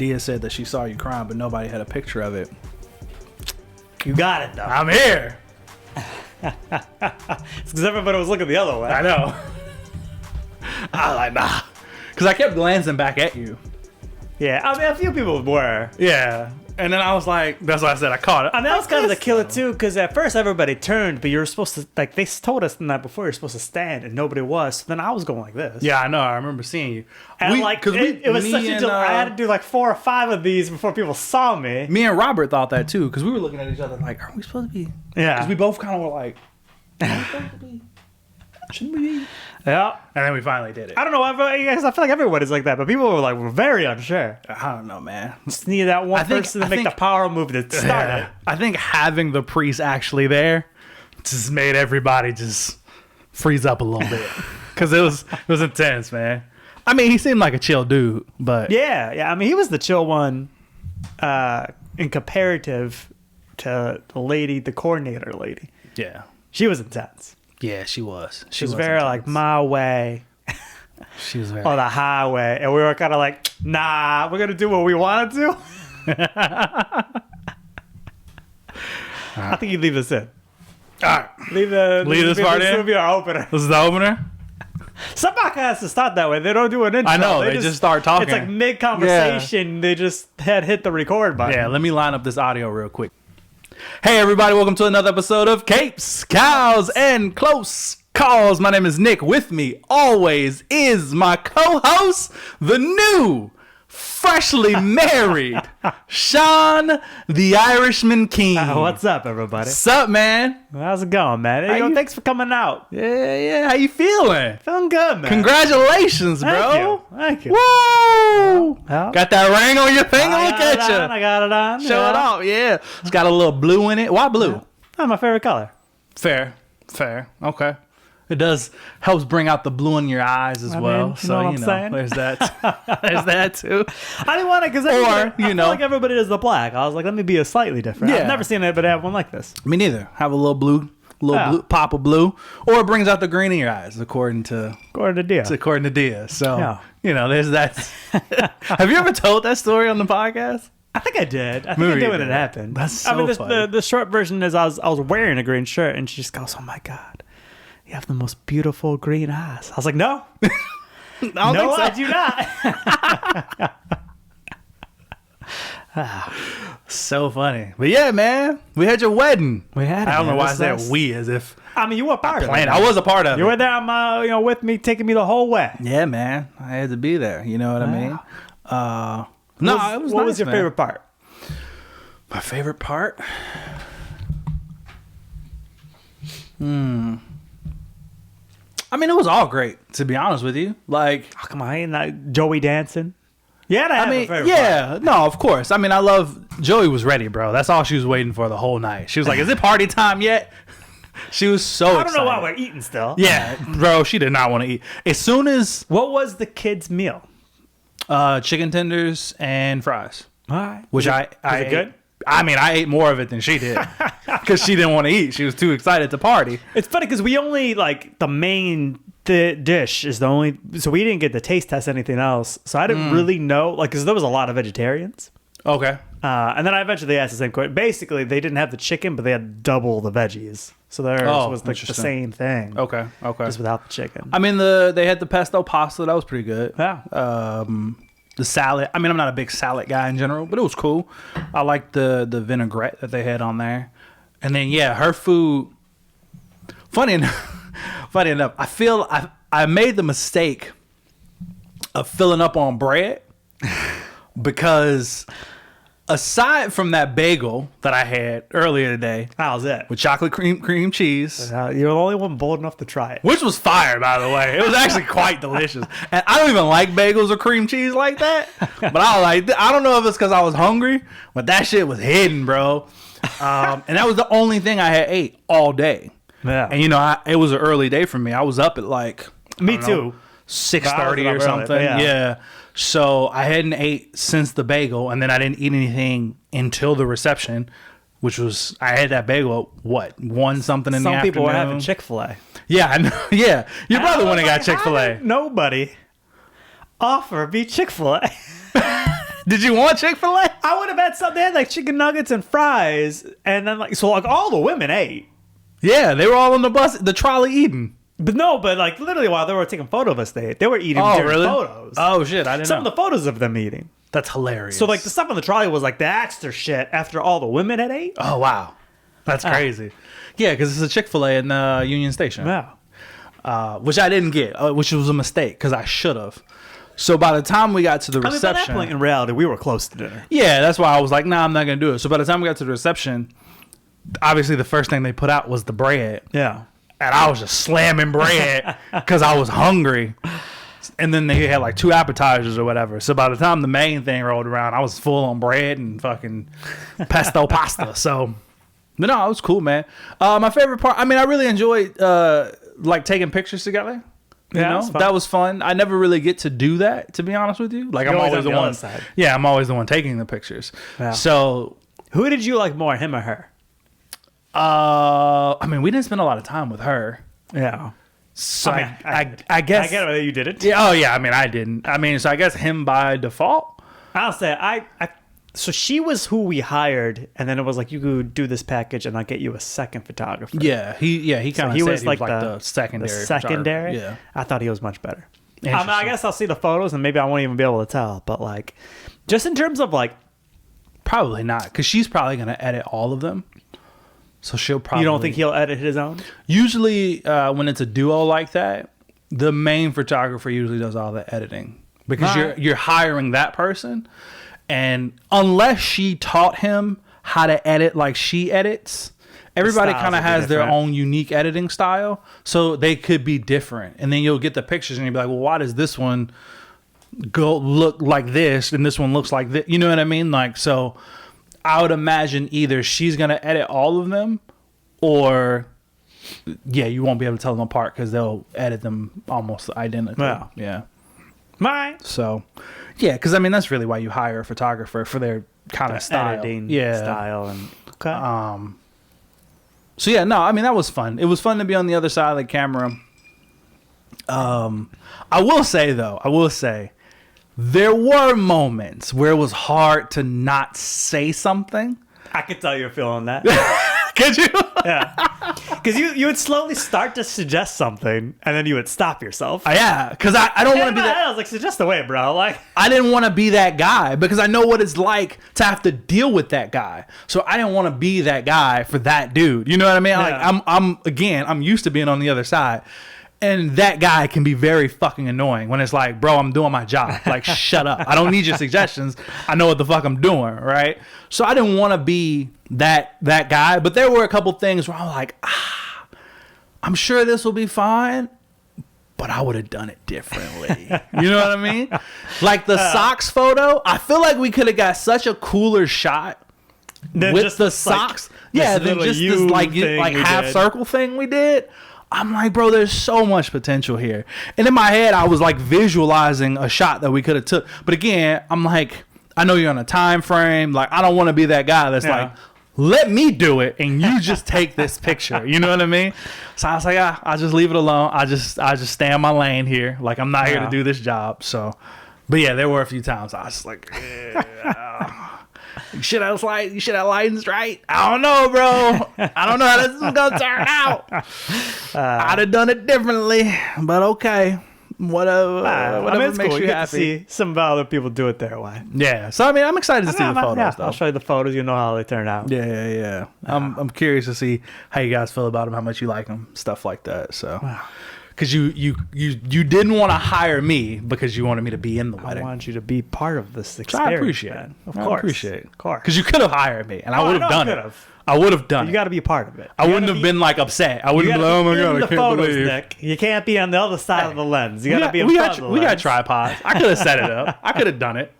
Dia said that she saw you crying, but nobody had a picture of it. You got it, though. I'm here. It's because everybody was looking the other way. I know. I was like, nah. Because I kept glancing back at you. Yeah, I mean, a few people were. Yeah. And then I was like, that's why I said I caught it. I mean, that was kind of the killer, too, because at first everybody turned, but you were supposed to, like, they told us the night before you're supposed to stand, and nobody was. So then I was going like this. Yeah, I know. I remember seeing you. And, it was such a delay. I had to do, like, 4 or 5 of these before people saw me. Me and Robert thought that, too, because we were looking at each other like, are we supposed to be? Yeah. Because we both kind of were like, are we supposed to be? Shouldn't we be? Yeah. And then we finally did it. I don't know. I feel like everybody's like that, but people were very unsure. I don't know, man. Just need that one person to make the power move to start it. I think having the priest actually there just made everybody just freeze up a little bit. Because it was intense, man. I mean, he seemed like a chill dude, but... Yeah. I mean, he was the chill one in comparative to the coordinator lady. Yeah. She was intense. Yeah, she was. She was very intense. Like my way. She was very... on the highway. And we were kind of like, nah, we're going to do what we want to do. I think you leave this in. All right. Leave this part in? This will be our opener. This is the opener? Some podcasts start that way. They don't do an intro. I know. They just start talking. It's like mid-conversation. Yeah. They just had hit the record button. Yeah, let me line up this audio real quick. Hey, everybody. Welcome to another episode of Capes, Cows, and Close Calls. My name is Nick. With me always is my co-host, the new, freshly married Sean, the Irishman King. What's up, everybody? What's up, man? How's it going, man? Thanks for coming out. Yeah. How you feeling? Feeling good, man. Congratulations, bro. Thank you. Woo! Yeah. Got that ring on your finger? Look at you. I got it on. Show it off, yeah. It's got a little blue in it. Why blue? Yeah. Oh, my favorite color. Fair. Okay. It does helps bring out the blue in your eyes as well. Mean, so saying? there's that. There's that too. I didn't want it because I feel like everybody does the black. I was like, let me be a slightly different. Yeah. I've never seen anybody have one like this. Me neither. Have a little blue pop of blue, or it brings out the green in your eyes, according to Dia. So there's that. Have you ever told that story on the podcast? I think I did. I think I did when it happened. That's so funny. The short version is I was wearing a green shirt, and she just goes, "Oh my god, you have the most beautiful green eyes." I was like, "No, I do not." So funny. But yeah, man, we had your wedding. We had it. I don't know why I said we, as if I mean you were part of it. I was a part of it. You were there, with me, taking me the whole way. Yeah, man, I had to be there. You know what I mean? What was your favorite part? My favorite part? I mean, it was all great, to be honest with you. Like, oh, come on, ain't that Joey dancing? Yeah, part. No, of course. I mean, I love Joey was ready, bro. That's all she was waiting for the whole night. She was like, "Is it party time yet?" She was so excited. I don't know why we're eating still. Yeah, bro, she did not want to eat. As soon as what was the kids' meal? Chicken tenders and fries. All right. Which was it good? I mean, I ate more of it than she did because she didn't want to eat. She was too excited to party. It's funny because we only the main dish is the only, so we didn't get to taste test anything else. So I didn't really know, because there was a lot of vegetarians. Okay. And then I eventually asked the same question. Basically, they didn't have the chicken, but they had double the veggies. So theirs was the same thing. Okay. Just without the chicken. I mean, they had the pesto pasta. That was pretty good. Yeah. The salad. I mean, I'm not a big salad guy in general, but it was cool. I liked the vinaigrette that they had on there. And then, yeah, her food. Funny enough, I feel I made the mistake of filling up on bread because aside from that bagel that I had earlier today, how's it with chocolate cream cheese? You're the only one bold enough to try it, which was fire, by the way. It was actually quite delicious, and I don't even like bagels or cream cheese like that. But I don't know if it's because I was hungry, but that shit was hidden, bro. And that was the only thing I had ate all day. Yeah, and it was an early day for me. I was up at me too, 6:30 or something. Early, yeah. So I hadn't ate since the bagel, and then I didn't eat anything until the reception, which was I had that bagel at 1 something in the afternoon. Some people were having Chick-fil-A. Yeah, I know. Yeah, your brother went and got Chick-fil-A. Nobody offer me Chick-fil-A. Did you want Chick-fil-A? I would have had something. They had like chicken nuggets and fries, and then like all the women ate. Yeah, they were all on the bus, the trolley eating. But like literally while they were taking photo of us, they were eating during photos. Oh shit, I didn't know. Some of the photos of them eating. That's hilarious. So like the stuff on the trolley was like the extra shit after all the women had ate. Oh wow, that's crazy. Yeah, because it's a Chick-fil-A in Union Station. Yeah. Which I didn't get, which was a mistake because I should have. So by the time we got to the reception, by that point in reality, we were close to dinner. Yeah, that's why I was like, nah, I'm not gonna do it. So by the time we got to the reception, obviously the first thing they put out was the bread. Yeah. And I was just slamming bread because I was hungry. And then they had like 2 appetizers or whatever. So by the time the main thing rolled around, I was full on bread and fucking pesto pasta. So, but no, it was cool, man. My favorite part, I mean, I really enjoyed like taking pictures together. You know, that was fun. I never really get to do that, to be honest with you. Like I'm always the one. Side. Yeah, I'm always the one taking the pictures. Yeah. So, who did you like more, him or her? I mean, we didn't spend a lot of time with her. Yeah. So I guess I get it. You did it. Yeah. Oh yeah. I mean, I didn't. I mean, so I guess him by default. I'll say so she was who we hired, and then it was like you could do this package, and I'll get you a second photographer. Yeah. He kind of was like the secondary. The secondary. Yeah. I thought he was much better. I guess I'll see the photos, and maybe I won't even be able to tell. But like, just in terms of like, probably not, because she's probably gonna edit all of them. So she'll probably... You don't think he'll edit his own? Usually, when it's a duo like that, the main photographer usually does all the editing. Because you're hiring that person. And unless she taught him how to edit like she edits, everybody kind of has their own unique editing style. So they could be different. And then you'll get the pictures and you'll be like, well, why does this one look like this and this one looks like this? You know what I mean? Like, so... I would imagine either she's going to edit all of them or, yeah, you won't be able to tell them apart because they'll edit them almost identically. Wow. Yeah. Right. So, yeah, because, I mean, that's really why you hire a photographer for their kind of style. Editing style. And okay. So, yeah, no, I mean, that was fun. It was fun to be on the other side of the camera. I will say, there were moments where it was hard to not say something. I could tell you're feeling that. Could you? Yeah. Because you would slowly start to suggest something, and then you would stop yourself. Yeah, because I don't want to be that. I was like, suggest away, bro. Like, I didn't want to be that guy because I know what it's like to have to deal with that guy. So I didn't want to be that guy for that dude. You know what I mean? Yeah. Like I'm used to being on the other side. And that guy can be very fucking annoying when it's like, bro, I'm doing my job. Like, shut up. I don't need your suggestions. I know what the fuck I'm doing, right? So I didn't want to be that guy. But there were a couple things where I'm like, I'm sure this will be fine, but I would have done it differently. You know what I mean? Like the socks photo, I feel like we could have got such a cooler shot with the socks. Yeah, than just this like half circle thing we did. I'm like, bro, there's so much potential here. And in my head, I was like visualizing a shot that we could have took. But again, I'm like, I know you're on a time frame. Like, I don't want to be that guy that's like, let me do it and you just take this picture. You know what I mean? So I was like, I'll just leave it alone. I just stay in my lane here. Like, I'm not here to do this job. So, but yeah, there were a few times I was like, you should have lightened right. I don't know, bro. I don't know how this is gonna turn out. I'd have done it differently, but okay. Whatever makes you happy. See some other people do it their way. Yeah. So I mean, I'm excited to see the photos. Though. I'll show you the photos. You know how they turn out. Yeah. I'm curious to see how you guys feel about them, how much you like them, stuff like that. So. Because you didn't want to hire me because you wanted me to be in the wedding. I wanted you to be part of this experience. I appreciate it. Of course. Because you could have hired me, and I would have done it. I would have done it. You got to be a part of it. I wouldn't have been like upset. I wouldn't be like, oh my God, I can't believe. Nick. You can't be on the other side of the lens. You got to be in front of the lens. We got tripods. I could have set it up. I could have done it.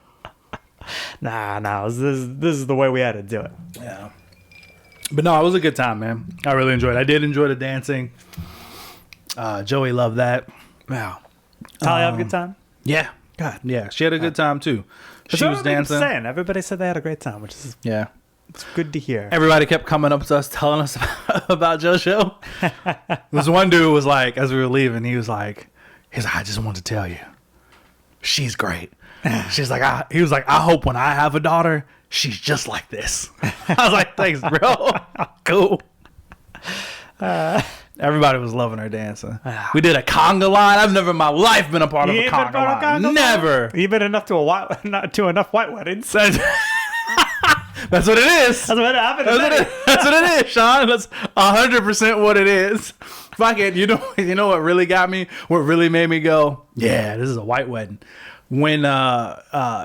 Nah. This is the way we had to do it. Yeah. But no, it was a good time, man. I really enjoyed it. I did enjoy the dancing. Joey loved that. Wow. Talia have a good time? Yeah. God. Yeah. She had a good time too. She was dancing. Everybody said they had a great time, which is it's good to hear. Everybody kept coming up to us telling us about JoJo. This one dude was like, as we were leaving, he was like, I just want to tell you, she's great. She's like, he was like, I hope when I have a daughter, she's just like this. I was like, thanks, bro. Cool. Everybody was loving her dancing. We did a conga line. I've never in my life been a part of a conga line. Never. You've been not to enough white weddings. That's what it is. That's what happened. That's what it is, Sean. That's 100% what it is. Fuck it. You know what really got me? What really made me go, yeah, this is a white wedding. When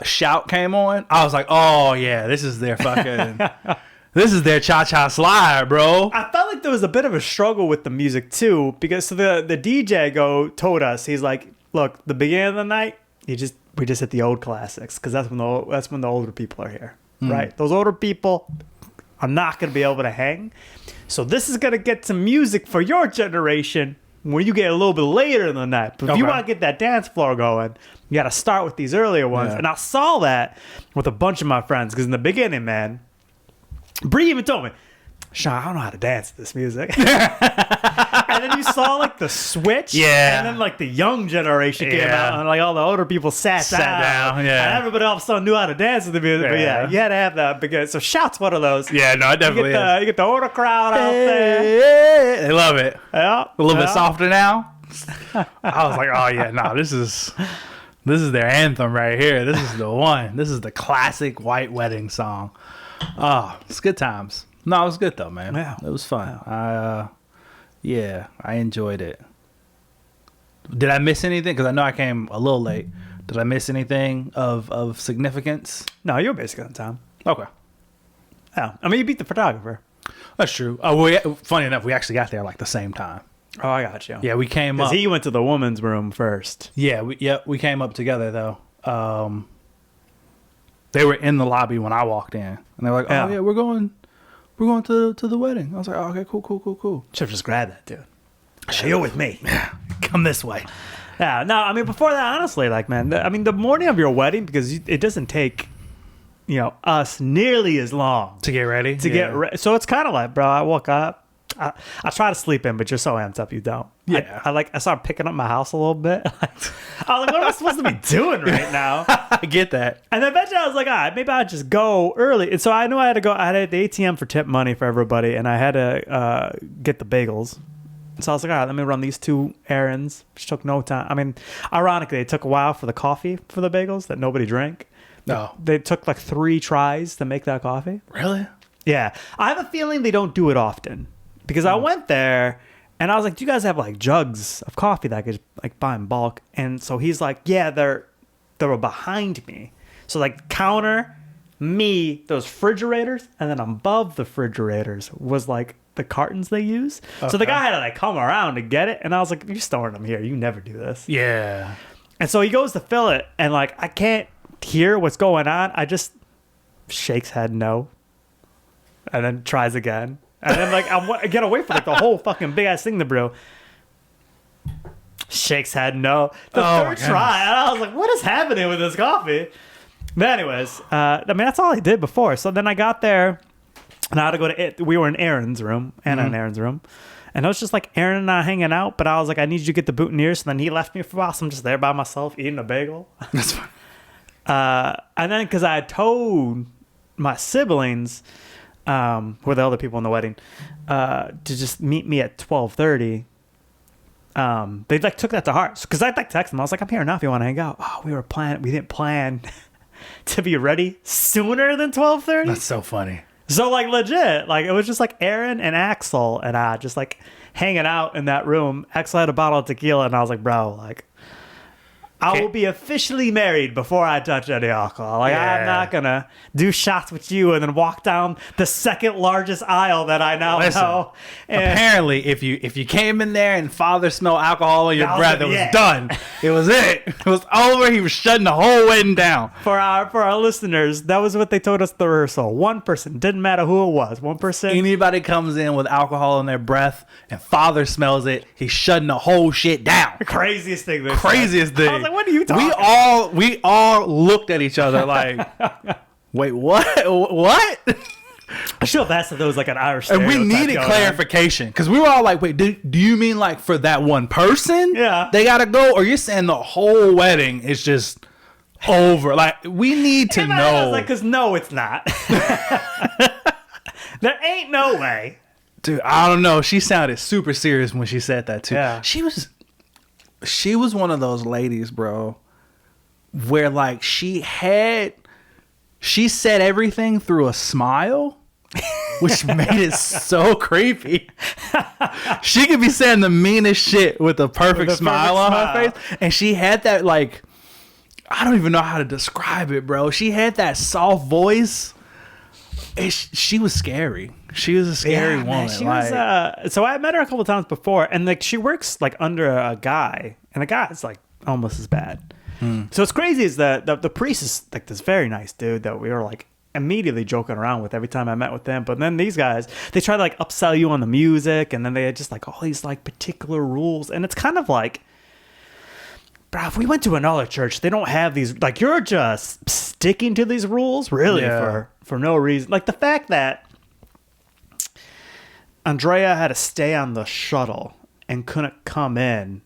Shout came on, I was like, oh yeah, this is their fucking this is their cha-cha slide, bro. I felt like there was a bit of a struggle with the music too, because the DJ told us, he's like, look, the beginning of the night, we just hit the old classics, because that's when the older people are here. Right? Those older people are not going to be able to hang. So this is going to get some music for your generation when you get a little bit later in the night. But if you want to get that dance floor going, you got to start with these earlier ones. Yeah. And I saw that with a bunch of my friends, because in the beginning, man, Bree even told me, Sean, I don't know how to dance to this music. And then you saw like the switch. Yeah. And then like the young generation came out, and like all the older people sat down. Yeah. And everybody all of a sudden knew how to dance to the music. But yeah, you had to have that because so Shout's one of those. Yeah, no, it definitely is. You get the older crowd out there. They love it. Yeah. A little bit softer now. I was like, oh yeah, no, this is their anthem right here. This is the one. This is the classic white wedding song. Oh, it's good times. No, it was good though, man. Yeah. It was fun. Yeah. I enjoyed it. Did I miss anything? Because I know I came a little late. Did I miss anything of significance? No, you were basically on time. Okay. Yeah. I mean, you beat the photographer. That's true. Funny enough, we actually got there like the same time. Oh, I got you. Yeah, we came up. Because he went to the woman's room first. Yeah, we came up together though. They were in the lobby when I walked in, and they were like, "Oh yeah, we're going to the wedding." I was like, oh, "Okay, cool." Should have just grabbed that, dude. You're with me. Yeah, come this way. Yeah, no, I mean, before that, honestly, like, man, the morning of your wedding, because it doesn't take, us nearly as long to get ready. So it's kind of like, bro, I woke up. I try to sleep in, but you're so amped up, you don't. Yeah. I started picking up my house a little bit. I was like, what am I supposed to be doing right now? I get that. And then eventually I was like, all right, maybe I'll just go early. And so I knew I had to go. I had the ATM for tip money for everybody, and I had to get the bagels. So I was like, all right, let me run these 2 errands, which took no time. I mean, ironically, it took a while for the coffee for the bagels that nobody drank. No. They took like 3 tries to make that coffee. Really? Yeah. I have a feeling they don't do it often. Because I went there and I was like, do you guys have like jugs of coffee that I could like buy in bulk? And so he's like, yeah, they were behind me. So like counter, me, those refrigerators, and then above the refrigerators was like the cartons they use. Okay. So the guy had to like come around to get it. And I was like, you're storing them here. You never do this. Yeah. And so he goes to fill it and like, I can't hear what's going on. I just shakes head no. And then tries again. And then, like, I get away from like the whole fucking big ass thing to brew. Shakes head no. The third try, and I was like, "What is happening with this coffee?" But anyways, I mean, that's all I did before. So then I got there, and I had to go to it. We were in Aaron's room, and it was just like Aaron and I hanging out. But I was like, "I need you to get the boutonniere." So then he left me for a while. So I'm just there by myself eating a bagel. That's fine. And then because I had told my siblings. Who are the other people in the wedding, to just meet me at 12:30. They like took that to heart because I like texted them. I was like, "I'm here now if you want to hang out." Oh, we didn't plan to be ready sooner than 12:30. That's so funny. So like legit, like it was just like Aaron and Axel and I just like hanging out in that room. Axel had a bottle of tequila and I was like, "Bro, like." I will be officially married before I touch any alcohol. Like I'm not gonna do shots with you and then walk down the second largest aisle that I now know. And apparently, if you came in there and father smelled alcohol in your breath, it was done. It was it. It was over. He was shutting the whole wedding down. For our listeners, that was what they told us at the rehearsal. One person, didn't matter who it was. One person. Anybody comes in with alcohol in their breath and father smells it, he's shutting the whole shit down. The craziest thing. Craziest thing. I was like, what are you talking about? We all looked at each other like, wait, what? What? I should have asked if there was like an Irish and we needed clarification because we were all like, wait, do you mean like for that one person? Yeah. They got to go? Or you're saying the whole wedding is just over. Like, we need to know. Like, because no, it's not. There ain't no way. Dude, I don't know. She sounded super serious when she said that, too. Yeah. She was one of those ladies, bro, where, like, she said everything through a smile, which made it so creepy. She could be saying the meanest shit with a perfect smile on her face. And she had that, like, I don't even know how to describe it, bro. She had that soft voice. She was scary. She was a scary woman. Man, she was, so I met her a couple times before, and like she works like under a guy, and the guy's like almost as bad. So what's crazy is that the priest is like this very nice dude that we were like immediately joking around with every time I met with them. But then these guys, they try to like upsell you on the music, and then they had just like all these like particular rules, and it's kind of like, bro, if we went to another church, they don't have these, like, you're just sticking to these rules really for no reason. Like the fact that Andrea had to stay on the shuttle and couldn't come in.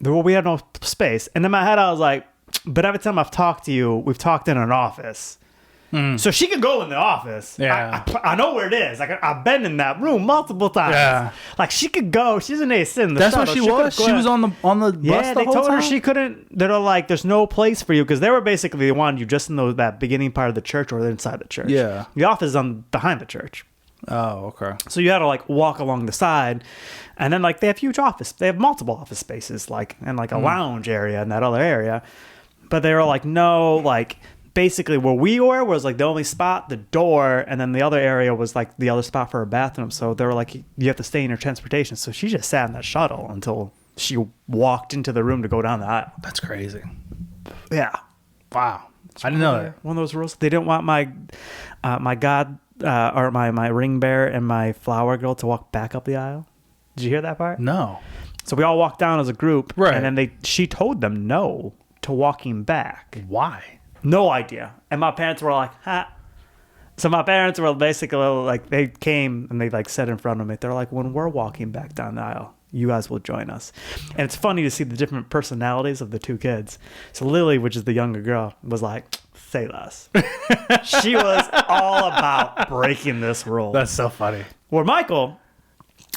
Well, we had no space. And in my head, I was like, but every time I've talked to you, we've talked in an office. So she could go in the office. Yeah. I know where it is. Like, I've been in that room multiple times. Yeah. Like, she could go. She's an ace in the That's shuttle. what she was? She was on the bus the whole time? They told her she couldn't. They're like, there's no place for you. Because they were basically, they wanted you just in that beginning part of the church or inside the church. Yeah. The office is behind the church. Oh, okay. So you had to like walk along the side, and then like they have huge office. They have multiple office spaces, like, and like a lounge area in that other area. But they were like, no, like basically where we were was like the only spot, the door, and then the other area was like the other spot for a bathroom. So they were like, you have to stay in your transportation. So she just sat in that shuttle until she walked into the room to go down the aisle. That's crazy. Yeah. Wow. I didn't know that. One of those rules. They didn't want my or my ring bearer and my flower girl to walk back up the aisle. Did you hear that part? No. So we all walked down as a group, right? And then she told them no to walking back. Why? No idea. And my parents were like, ha. So my parents were basically like, they came and they like sat in front of me. They're like, when we're walking back down the aisle, you guys will join us. And it's funny to see the different personalities of the two kids. So Lily, which is the younger girl, was like, say less. She was all about breaking this rule. That's so funny. Where Michael,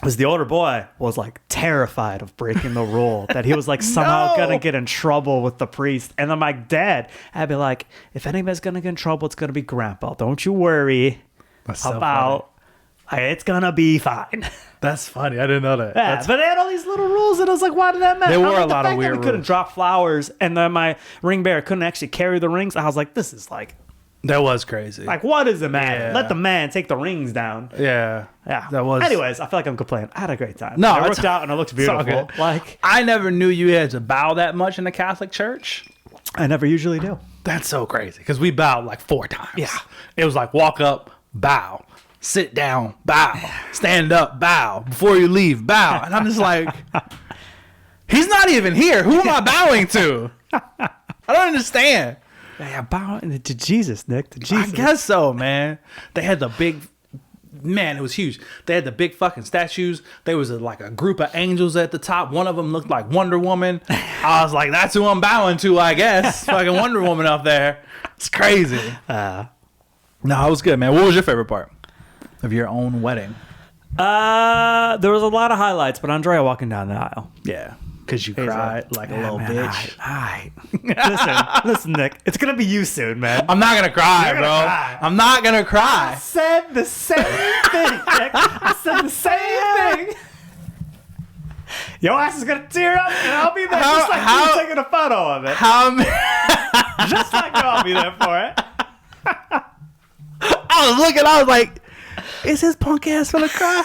was the older boy, was like terrified of breaking the rule, that he was like somehow gonna get in trouble with the priest. And then my dad, I'd be like, if anybody's gonna get in trouble, it's gonna be Grandpa. Don't you worry about it's gonna be fine. That's funny. I didn't know that. Yeah, but they had all these little rules, and I was like, why did that matter? There were a lot of weird rules. We couldn't drop flowers, and then my ring bearer couldn't actually carry the rings. I was like, this is like... That was crazy. Like, what does it matter? Yeah. Let the man take the rings down. Yeah. Yeah. That was... Anyways, I feel like I'm complaining. I had a great time. No, it worked out, and it looked beautiful. Like, I never knew you had to bow that much in the Catholic Church. I never usually do. That's so crazy, because we bowed like 4 times. Yeah. It was like walk up, bow. Sit down, bow. Stand up, bow. Before you leave, bow. And I'm just like, he's not even here. Who am I bowing to? I don't understand. Yeah, bowing to Jesus, Nick. To Jesus. I guess so, man. They had the big, man, it was huge. They had the big fucking statues. There was like a group of angels at the top. One of them looked like Wonder Woman. I was like, that's who I'm bowing to, I guess. Fucking Wonder Woman up there. It's crazy. No, it was good, man. What was your favorite part of your own wedding? There was a lot of highlights, but Andrea walking down the aisle. Yeah, because you cried like a little bitch. All right. Listen, Nick. It's gonna be you soon, man. I'm not gonna cry, bro. I'm not gonna cry. I said the same thing, Nick. I said the same thing. Your ass is gonna tear up, and I'll be there just like you taking a photo of it. Just like I'll be there for it. I was looking, I was like, is his punk ass gonna cry?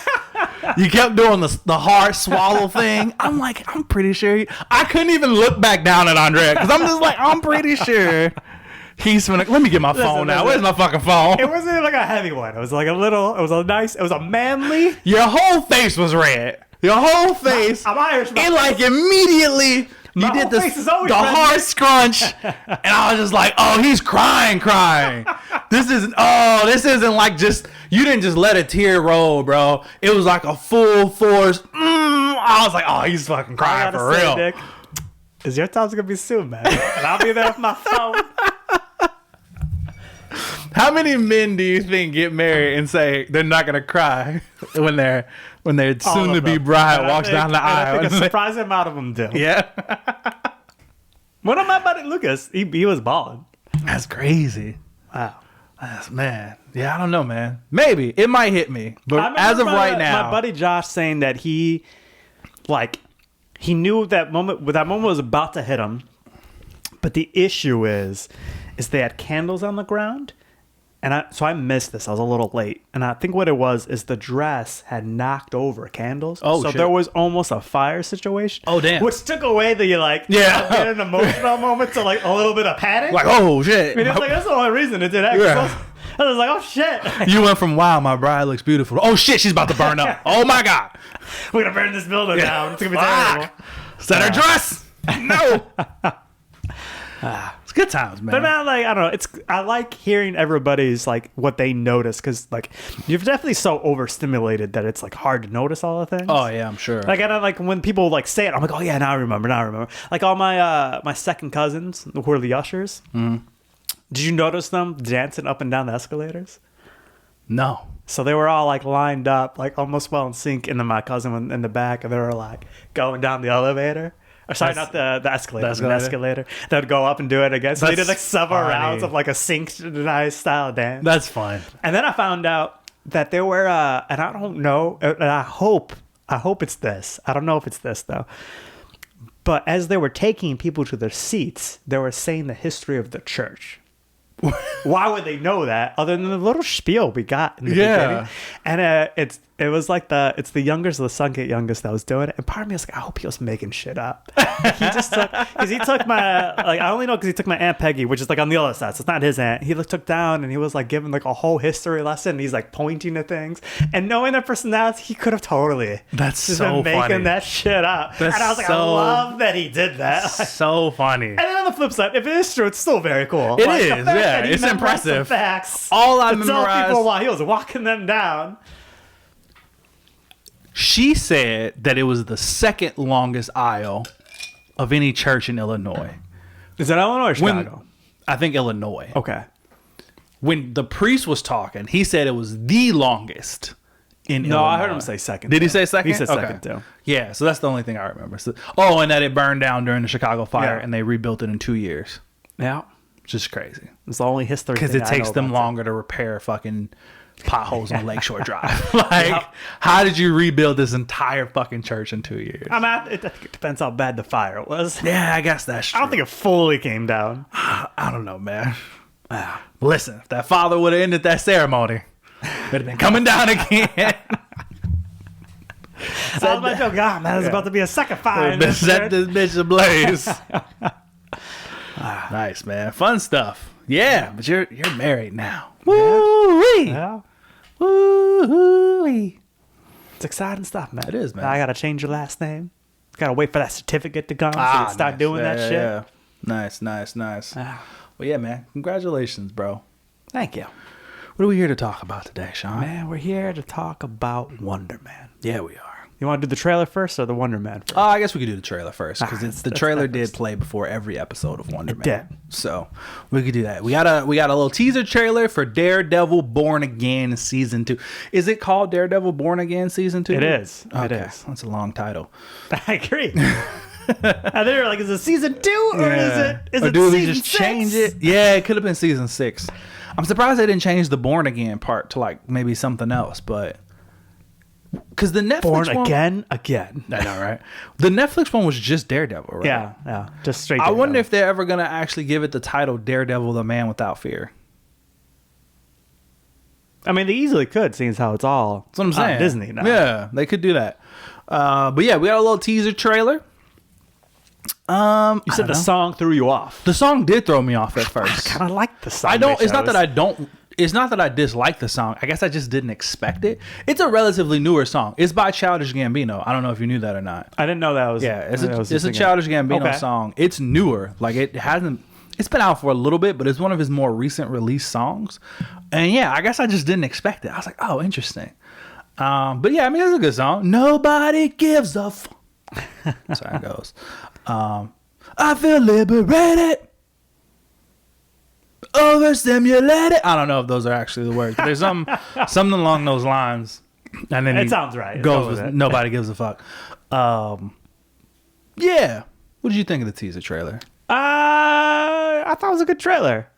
You kept doing the hard swallow thing. I'm like, I'm pretty sure. I couldn't even look back down at Andrea, because I'm just like, I'm pretty sure he's gonna. Let me get my phone now. Where's my fucking phone? It wasn't like a heavy one. It was like a little, it was a manly. Your whole face was red. Your whole face. I'm Irish. It like immediately. You did the hard scrunch, and I was just like, "Oh, he's crying. This isn't like just you didn't just let a tear roll, bro. It was like a full force. I was like, "Oh, he's fucking crying for real." Nick, Because your time's going to be soon, man. And I'll be there with my phone. How many men do you think get married and say they're not gonna cry when their soon to be bride walks down the aisle? I think a surprising amount of them do. Yeah. One of my buddy Lucas, he was balling. That's crazy. Wow. Man. Yeah, I don't know, man. Maybe it might hit me, but as of right now, my buddy Josh saying that he knew that moment was about to hit him, but the issue is they had candles on the ground. And so I missed this. I was a little late. And I think what it was is the dress had knocked over candles. Oh, so shit. there was almost a fire situation. Oh, damn. Which took away the, get an emotional moment to, a little bit of panic. like, oh, shit. I mean, it's that's the only reason it did that. Yeah. I was like, oh, shit. You went from, wow, my bride looks beautiful. Oh, shit, she's about to burn up. Oh, my God. We're going to burn this building down. It's going to be terrible. Is that her dress? No. It's good times, man. But man, I don't know. I like hearing everybody's what they notice because you're definitely so overstimulated that it's hard to notice all the things. Oh yeah, I'm sure. I don't when people say it, I'm like, oh yeah, now I remember. All my my second cousins who are the ushers. Mm-hmm. Did you notice them dancing up and down the escalators? No. So they were all lined up, almost well in sync, and then my cousin in the back, and they were going down the elevator. Or sorry, not the escalator. The escalator. They would go up and do it again. So they did several rounds of a synchronized style dance. That's fun. And then I found out that there were, and I don't know, and I hope it's this. I don't know if it's this though. But as they were taking people to their seats, they were saying the history of the church. Why would they know that other than the little spiel we got in the beginning? And it was it's the youngest of the second youngest that was doing it, and part of me was like, I hope he was making shit up. He just took my I only know because he took my Aunt Peggy, which is on the other side, so it's not his aunt. He took down and he was giving a whole history lesson, and he's pointing at things, and knowing their personality, he could have totally just been making funny. That shit up. And I was I love that he did that. So funny. And then on the flip side, if it is true, it's still very cool. It is, yeah, it's impressive. Facts. All I tell memorized people while he was walking them down. She said that it was the second longest aisle of any church in Illinois. Is that Illinois or Chicago? I think Illinois. Okay. When the priest was talking, he said it was the longest in Illinois. No, I heard him say second. Did he say second? He said second too. Yeah, so that's the only thing I remember. So, and that it burned down during the Chicago fire and they rebuilt it in 2 years. Yeah. Just crazy. It's the only history because it takes them longer to repair fucking potholes on Lakeshore Drive. How did you rebuild this entire fucking church in 2 years? I think it depends how bad the fire was. Yeah, I guess that's true. I don't think it fully came down. I don't know, man. Listen, if that father would have ended that ceremony, it would have been coming down again. So I was about to go, God, man, there's about to be a second fire. Set this bitch ablaze. Nice, man. Fun stuff. Yeah, but you're married now. Woo-wee. Yeah. Woo-wee. It's exciting stuff, man. It is, man. I got to change your last name. Got to wait for that certificate to come so you can start doing that shit. Yeah. Nice. Well, yeah, man. Congratulations, bro. Thank you. What are we here to talk about today, Sean? Man, we're here to talk about Wonder Man. Yeah, we are. You want to do the trailer first or the Wonder Man first? I guess we could do the trailer first because the trailer did play before every episode of Wonder Man. Did. So we could do that. We got a little teaser trailer for Daredevil Born Again Season 2. Is it called Daredevil Born Again Season 2? It is. Okay. It is. That's a long title. I agree. And they were like, is it Season 2 or is it do they Season just 6? change it? Yeah, it could have been Season 6. I'm surprised they didn't change the Born Again part to maybe something else, but... Because the Netflix Born one, again. I know, right? The Netflix one was just Daredevil, right? Yeah, just straight. I wonder if they're ever gonna actually give it the title Daredevil: The Man Without Fear. I mean, they easily could, seeing as how it's all That's what I'm saying. Disney now. Yeah, they could do that. But yeah, we got a little teaser trailer. You said the song threw you off. The song did throw me off at first. I kind of like the song. I don't. It's not that I don't. It's not that I dislike the song. I guess I just didn't expect it. It's a relatively newer song. It's by Childish Gambino. I don't know if you knew that or not. I didn't know that was. Yeah, it's a Childish Gambino song. It's newer. It hasn't. It's been out for a little bit, but it's one of his more recent release songs. And yeah, I guess I just didn't expect it. I was like, oh, interesting. But yeah, I mean, it's a good song. Nobody gives a fuck. That's how it goes. I feel liberated. Overstimulated. I don't know if those are actually the words. But there's something along those lines. And then It sounds right. Goes Go with with it. nobody gives a fuck. Yeah. What did you think of the teaser trailer? I thought it was a good trailer.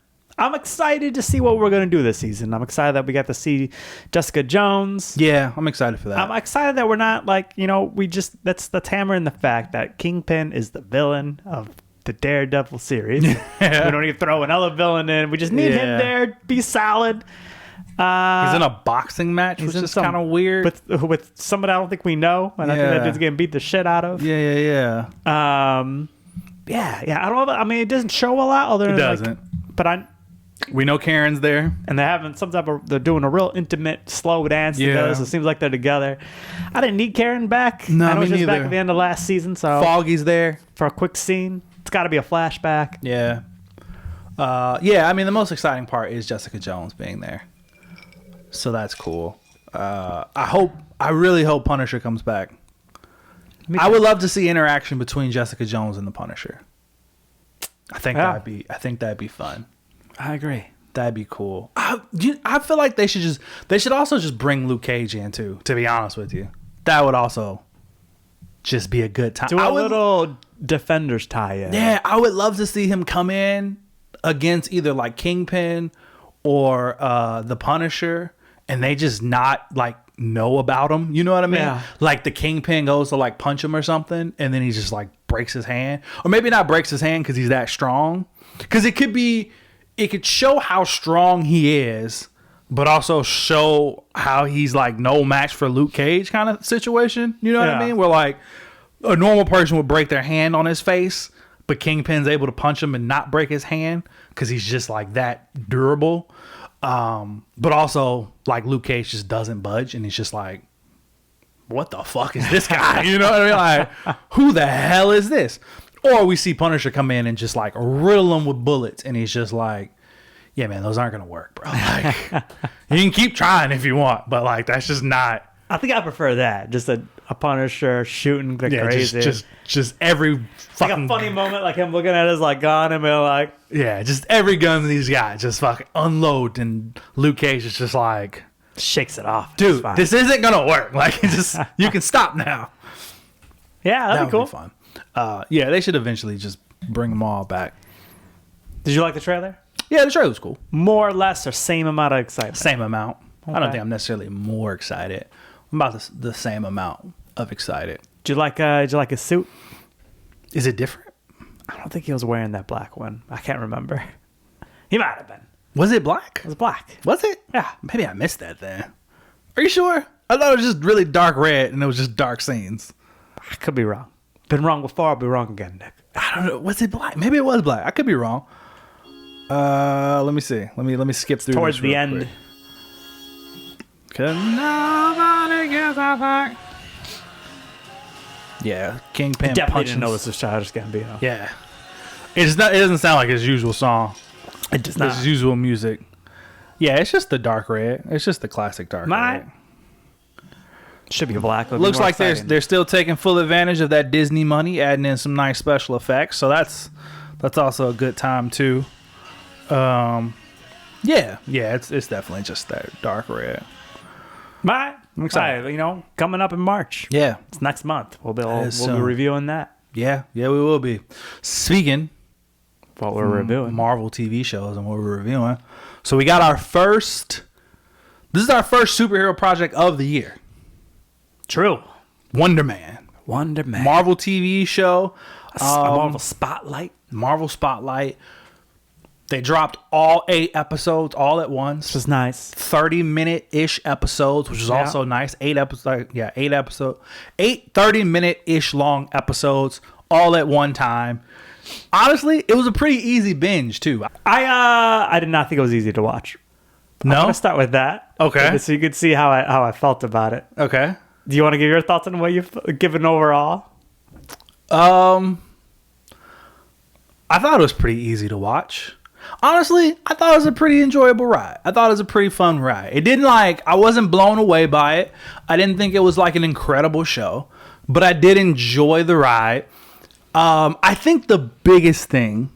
I'm excited to see what we're going to do this season. I'm excited that we got to see Jessica Jones. Yeah, I'm excited for that. I'm excited that we're not like, that's hammering the fact that Kingpin is the villain of the Daredevil series. We don't need to throw another villain in. We just need him there, be solid. He's in a boxing match, which is kind of weird. With somebody I don't think we know, and I think that dude's getting beat the shit out of. Yeah. I don't know. I mean, it doesn't show a lot other than It doesn't. We know Karen's there, and they're doing a real intimate slow dance together. So it seems like they're together. I didn't need Karen back. No, I know me she was back neither. at the end of last season. So Foggy's there for a quick scene. It's got to be a flashback. Yeah. I mean, the most exciting part is Jessica Jones being there. So that's cool. I really hope Punisher comes back. I would love to see interaction between Jessica Jones and the Punisher. I think that'd be fun. I agree. That'd be cool. I feel like they should also just bring Luke Cage in too, to be honest with you. That would also just be a good time. Do a little Defenders tie-in. Yeah, I would love to see him come in against either like Kingpin or the Punisher, and they just not like know about him. You know what I mean? Yeah. Like the Kingpin goes to like punch him or something, and then he just like breaks his hand, or maybe not breaks his hand because he's that strong. Because it could show how strong he is, but also show how he's like no match for Luke Cage kind of situation. You know what I mean? Where like a normal person would break their hand on his face, but Kingpin's able to punch him and not break his hand because he's just like that durable. But also like Luke Cage just doesn't budge, and he's just like, what the fuck is this guy? You know what I mean? Like, who the hell is this? Or we see Punisher come in and just like riddle him with bullets, and he's just like, yeah, man, those aren't gonna work, bro. Like, you can keep trying if you want, but like that's just not. I think I prefer that. Just a Punisher shooting like crazy. Just every fucking like a funny moment, like him looking at his like gun and being like, yeah, just every gun that he's got just fucking unload, and Luke Cage is just like shakes it off. Dude, this isn't gonna work. Like, just you can stop now. Yeah, that'd be cool. Be fun. Yeah, they should eventually just bring them all back. Did you like the trailer? Yeah, the trailer was cool. More or less, or same amount of excitement? Same amount. Okay. I don't think I'm necessarily more excited. I'm about the same amount of excited. Did you like his suit? Is it different? I don't think he was wearing that black one. I can't remember. He might have been. Was it black? It was black. Was it? Yeah. Maybe I missed that then. Are you sure? I thought it was just really dark red and it was just dark scenes. I could be wrong. Been wrong before, I'll be wrong again, Nick. I don't know. Was it black? Maybe it was black. I could be wrong. Let me see. Let me skip through Towards this the real end. quick. 'Cause nobody gives a fuck. Yeah, Kingpin Definitely punches. didn't know this was Childish Gambino. Yeah, it's not. It doesn't sound like his usual song. It does not. His usual music. Yeah, it's just the dark red. It's just the classic dark red. Should be black. Looks like they're still taking full advantage of that Disney money, adding in some nice special effects. So that's also a good time too. Yeah, it's definitely just that dark red. I'm excited. Coming up in March. Yeah, It's next month. We'll be soon. reviewing that. yeah, we will be. Speaking What we're reviewing. Marvel TV shows and what we're reviewing. So we got our first. This is our first superhero project of the year. True. Wonder Man. Marvel TV show. Marvel Spotlight. Marvel Spotlight. They dropped all 8 episodes all at once. Which was nice. 30-minute-ish episodes, which is also nice. 8 episodes. 8 episodes. 8 30-minute-ish long episodes all at one time. Honestly, it was a pretty easy binge too. I did not think it was easy to watch. No? I'm gonna start with that. Okay. So you could see how I felt about it. Okay. Do you want to give your thoughts on what you've given overall? I thought it was pretty easy to watch. Honestly, I thought it was a pretty enjoyable ride. I thought it was a pretty fun ride. It didn't I wasn't blown away by it. I didn't think it was like an incredible show, but I did enjoy the ride. I think the biggest thing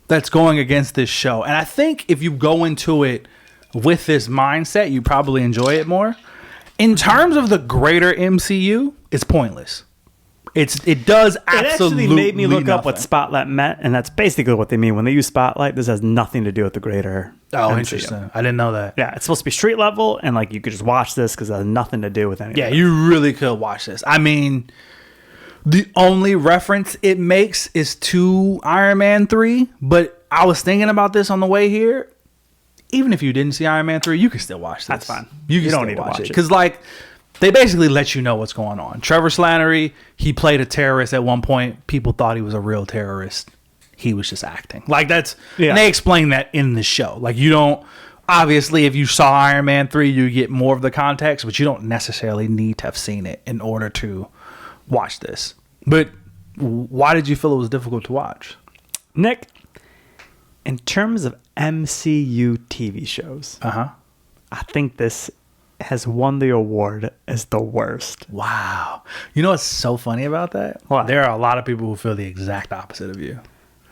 that's going against this show, and I think if you go into it with this mindset, you probably enjoy it more. In terms of the greater MCU, it's pointless. It does absolutely. It actually made me look up what nothing. Spotlight meant, and that's basically what they mean when they use Spotlight. This has nothing to do with the greater. Oh, MCU. interesting. I didn't know that. Yeah, it's supposed to be street level, and like you could just watch this because it has nothing to do with anything. Yeah, you really could watch this. I mean, the only reference it makes is to Iron Man 3, but I was thinking about this on the way here. Even if you didn't see Iron Man 3, you can still watch this. That's fine. You don't need to watch it. Because, like, they basically let you know what's going on. Trevor Slattery, he played a terrorist at one point. People thought he was a real terrorist. He was just acting. Like, that's... Yeah. And they explain that in the show. Like, you don't... Obviously, if you saw Iron Man 3, you get more of the context, but you don't necessarily need to have seen it in order to watch this. But why did you feel it was difficult to watch? Nick, in terms of MCU TV shows, I think this has won the award as the worst. Wow. You know what's so funny about that? What? There are a lot of people who feel the exact opposite of you.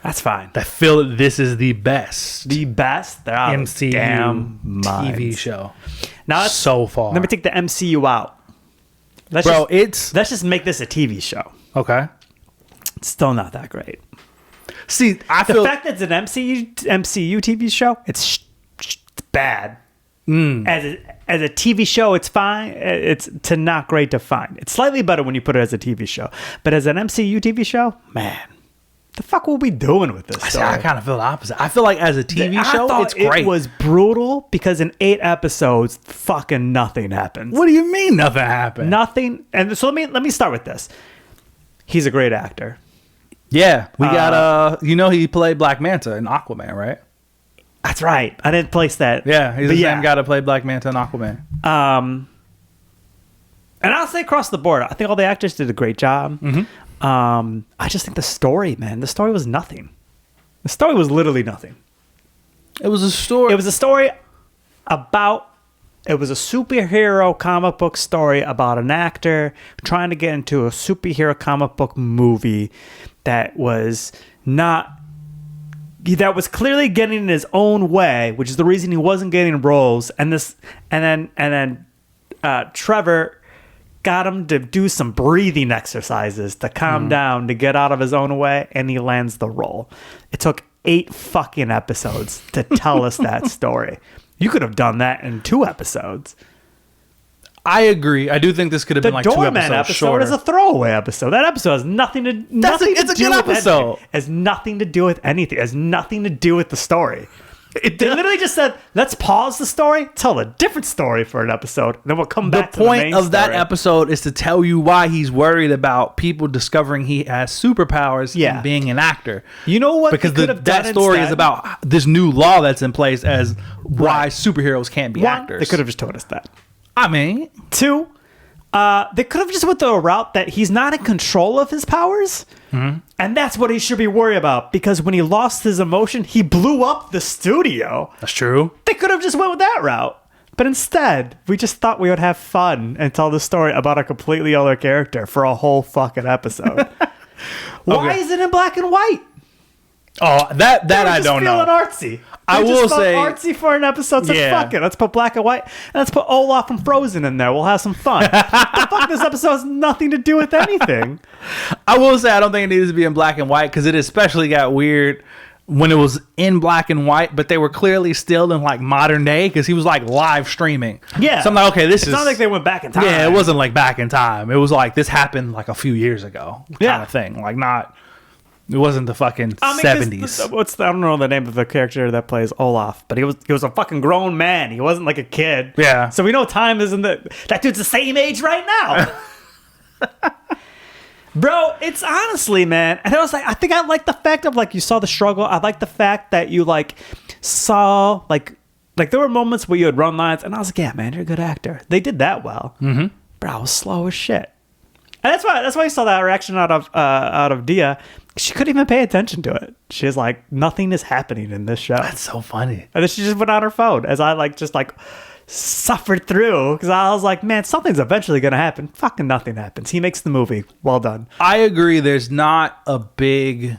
That's fine. That feel that this is the best The best? They're out of MCU damn TV minds. show. Now, So far. let me take the MCU out. Let's Let's just make this a TV show. okay. It's still not that great. See, I The feel fact that it's an MCU TV show, it's bad. As a TV show, it's fine. It's to not great to fine. It's slightly better when you put it as a TV show. But as an MCU TV show, man, the fuck will we doing with this? See, I kind of feel the opposite. I feel like as a TV I show, thought it's great. It was brutal because in 8 episodes, fucking nothing happens. What do you mean nothing happened? Nothing. And so let me start with this. He's a great actor. Yeah, we got he played Black Manta in Aquaman, right? That's right. I didn't place that. Yeah, he's But the same guy to play Black Manta in Aquaman. And I'll say across the board, I think all the actors did a great job. I just think the story, man, the story was nothing. The story was literally nothing. It was a story. It was a story about, it was a superhero comic book story about an actor trying to get into a superhero comic book movie that was clearly getting in his own way, which is the reason he wasn't getting roles. And then Trevor got him to do some breathing exercises to calm down, to get out of his own way, and he lands the role. It took 8 fucking episodes to tell us that story. You could have done that in 2 episodes. I agree. I do think this could have been like 2 Doorman episodes episode shorter. is a throwaway episode. That episode has nothing to it's a do good with episode. anything. Has nothing to do with anything. Has nothing to do with the story. They literally just said, let's pause the story, tell a different story for an episode, and then we'll come back to the main point of that story. episode is to tell you why he's worried about people discovering he has superpowers and being an actor. You know what? Because they could have that done story instead? is about this new law that's in place as why superheroes can't be One, actors. they could have just told us that. I mean, 2, they could have just went the route that he's not in control of his powers. And that's what he should be worried about, because when he lost his emotion, he blew up the studio. that's true. They could have just went with that route. But instead, we just thought we would have fun and tell the story about a completely other character for a whole fucking episode. Why Okay. is it in black and white? Oh, that They were I just don't know. feeling artsy. I They just will felt say- artsy for an episode. So Yeah. fuck it. Let's put black and white. And let's put Olaf from Frozen in there. We'll have some fun. The fuck, this episode has nothing to do with anything. I will say I don't think it needs to be in black and white because it especially got weird when it was in black and white, but they were clearly still in like modern day because he was like live streaming. Yeah. So I'm like, okay, this It's is not like they went back in time. Yeah, it wasn't like back in time. It was like this happened like a few years ago, kind Yeah. of thing. Like not, it wasn't the fucking I mean, 70s. I don't know the name of the character that plays Olaf, but he was a fucking grown man. He wasn't like a kid. Yeah. So we know time isn't that dude's the same age right now. Bro, it's honestly, man. And I was like, I think I like the fact of like you saw the struggle. I like the fact that you like saw like there were moments where you would run lines, and I was like, yeah, man, you're a good actor. They did that well. Mm-hmm. Bro, I was slow as shit. And that's why you saw that reaction out of Dia. She couldn't even pay attention to it. She's like, nothing is happening in this show. That's so funny. And then she just went on her phone as I like just like suffered through because I was like, man, something's eventually going to happen. Fucking nothing happens. He makes the movie. Well done. I agree. There's not a big...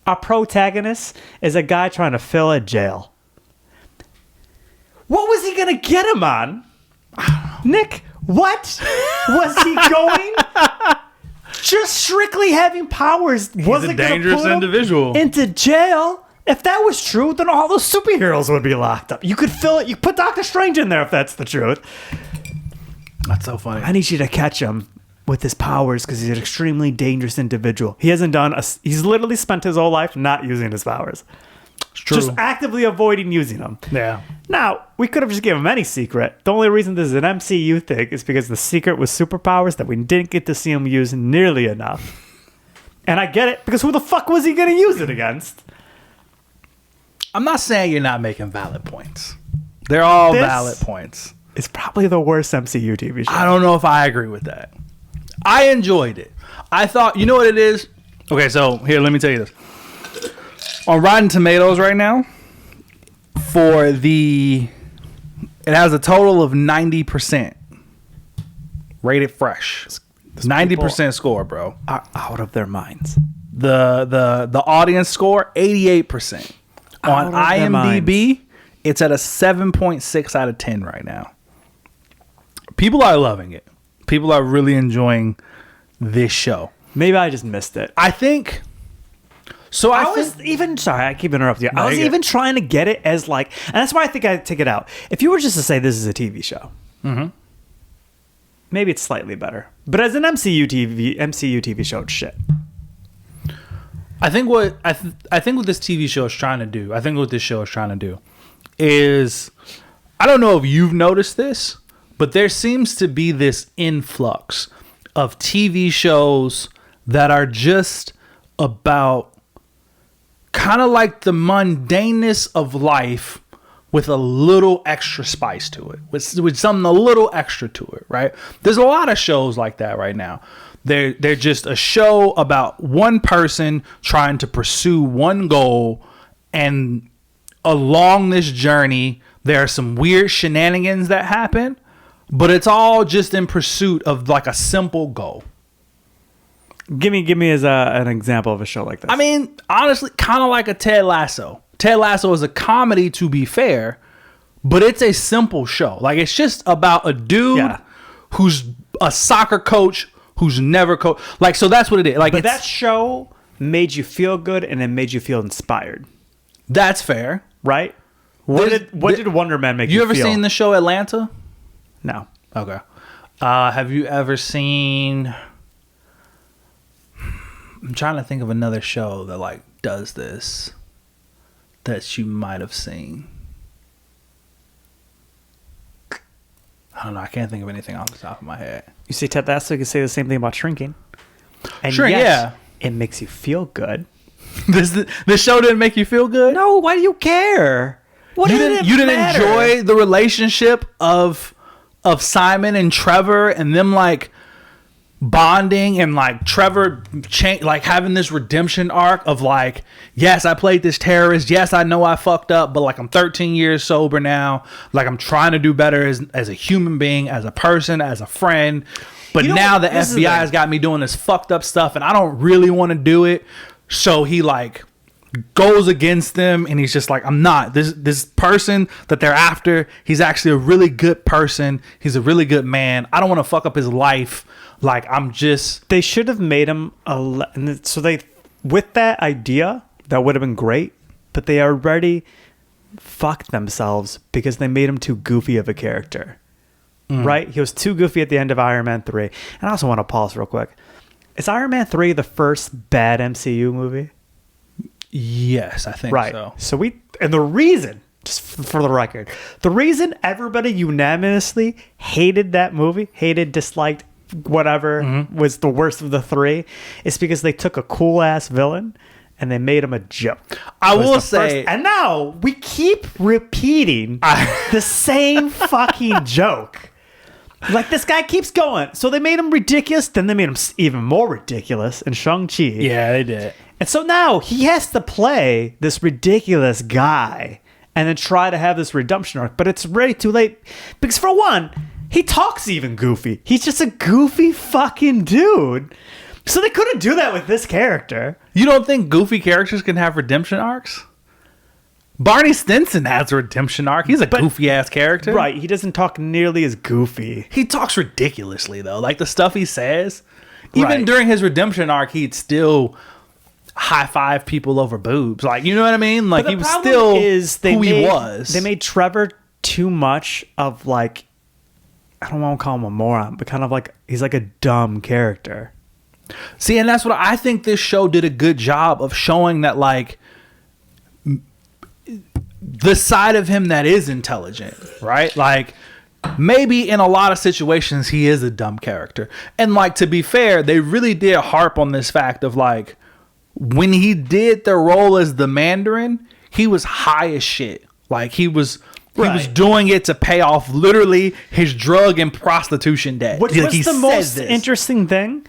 Our protagonist is a guy trying to fill a jail. What was he going to get him on? Nick, what was he going? Just strictly having powers. He's a dangerous individual. Into jail. If that was true, then all those superheroes would be locked up. You could fill it. You put Doctor Strange in there if that's the truth. That's so funny. I need you to catch him with his powers because he's an extremely dangerous individual. He hasn't done he's literally spent his whole life not using his powers. It's true. Just actively avoiding using them. Yeah. Now, we could have just given him any secret. The only reason this is an MCU thing is because the secret was superpowers that we didn't get to see him use nearly enough. And I get it, because who the fuck was he going to use it against? I'm not saying you're not making valid points. They're all valid points. It's probably the worst MCU TV show. I don't know if I agree with that. I enjoyed it. I thought, you know what it is? Okay, so here, let me tell you this. On Rotten Tomatoes right now, it has a total of 90% rated fresh. 90% score, bro. Are out of their minds. The audience score, 88%. On IMDb, it's at a 7.6 out of 10 right now. People are loving it. People are really enjoying this show. Maybe I just missed it. I think... So I was even... Sorry, I keep interrupting you. I was even trying to get it as like... And that's why I think I take it out. If you were just to say this is a TV show, maybe it's slightly better. But as an MCU TV show, it's shit. I think what this TV show is trying to do, is, I don't know if you've noticed this, but there seems to be this influx of TV shows that are just about kind of like the mundaneness of life with a little extra spice to it, with something a little extra to it, right? There's a lot of shows like that right now. They're just a show about one person trying to pursue one goal, and along this journey, there are some weird shenanigans that happen, but it's all just in pursuit of like a simple goal. Give me as an example of a show like this. I mean, honestly, kind of like a Ted Lasso. Ted Lasso is a comedy, to be fair, but it's a simple show. Like, it's just about a dude who's a soccer coach who's never coached. Like, so that's what it is. Like, but that show made you feel good and it made you feel inspired. That's fair, right? What did Wonder Man make you feel? You ever seen the show Atlanta? No. Okay. Have you ever seen... I'm trying to think of another show that like does this that you might have seen. I don't know. I can't think of anything off the top of my head. You see, Ted Lasso, you can say the same thing about Shrinking. And sure, yes, it makes you feel good. This show didn't make you feel good? No, why do you care? You didn't enjoy the relationship of Simon and Trevor and them like bonding and like Trevor like having this redemption arc of like, yes, I played this terrorist, yes, I know I fucked up, but like I'm 13 years sober now, like I'm trying to do better as a human being, as a person, as a friend, but now the FBI has got me doing this fucked up stuff and I don't really want to do it. So he like goes against them and he's just like, I'm not this person that they're after. He's actually a really good person. He's a really good man. I don't want to fuck up his life. Like, I'm just... They should have made him... with that idea, that would have been great, but they already fucked themselves because they made him too goofy of a character. Right? He was too goofy at the end of Iron Man 3. And I also want to pause real quick. Is Iron Man 3 the first bad MCU movie? Yes, I think so. So and the reason, just for the record, the reason everybody unanimously hated that movie, disliked, whatever was the worst of the three, is because they took a cool ass villain and they made him a joke. I will say, and now we keep repeating the same fucking joke. Like, this guy keeps going. So they made him ridiculous, then they made him even more ridiculous in Shang-Chi. Yeah, they did. And so now he has to play this ridiculous guy and then try to have this redemption arc. But it's way too late because, for one, he talks even goofy. He's just a goofy fucking dude. So they couldn't do that with this character. You don't think goofy characters can have redemption arcs? Barney Stinson has a redemption arc. He's a goofy ass character. Right. He doesn't talk nearly as goofy. He talks ridiculously, though. Like the stuff he says. Even Right. during his redemption arc, he'd still high five people over boobs. Like, you know what I mean? Like, he was still he was. They made Trevor too much of, like, I don't want to call him a moron, but kind of like he's like a dumb character. See, and that's what I think this show did a good job of showing, that, like, the side of him that is intelligent, right? Like, maybe in a lot of situations he is a dumb character. And, like, to be fair, they really did harp on this fact of, like, when he did the role as the Mandarin, he was high as shit. Like, he was doing it to pay off literally his drug and prostitution debt. Which was the most interesting thing,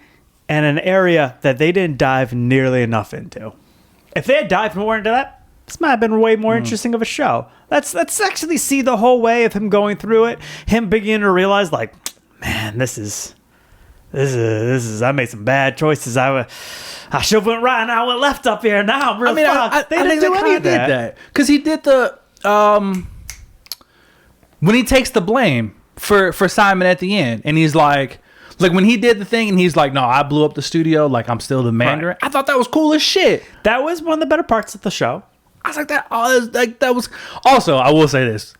and an area that they didn't dive nearly enough into. If they had dived more into that, this might have been way more interesting of a show. Let's actually see the whole way of him going through it, him beginning to realize, like, man, this is I made some bad choices. I should have went right and I went left up here. Now I'm real fucked. They didn't do any of that. Because he did the when he takes the blame for Simon at the end, and he's like when he did the thing and he's like, no, I blew up the studio, like, I'm still the Mandarin. Right. I thought that was cool as shit. That was one of the better parts of the show. I was like, that was also, I will say this,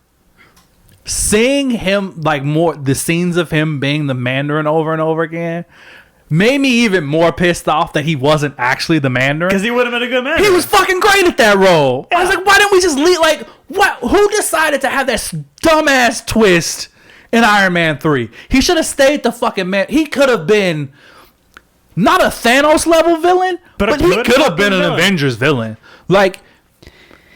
seeing him, like, more the scenes of him being the Mandarin over and over again made me even more pissed off that he wasn't actually the Mandarin. Because he would have been a good Mandarin. He was fucking great at that role. Yeah. I was like, why didn't we just leave? Like, what? Who decided to have that dumbass twist in Iron Man 3? He should have stayed the fucking man. He could have been not a Thanos level villain, but he could have been an Avengers villain. Like,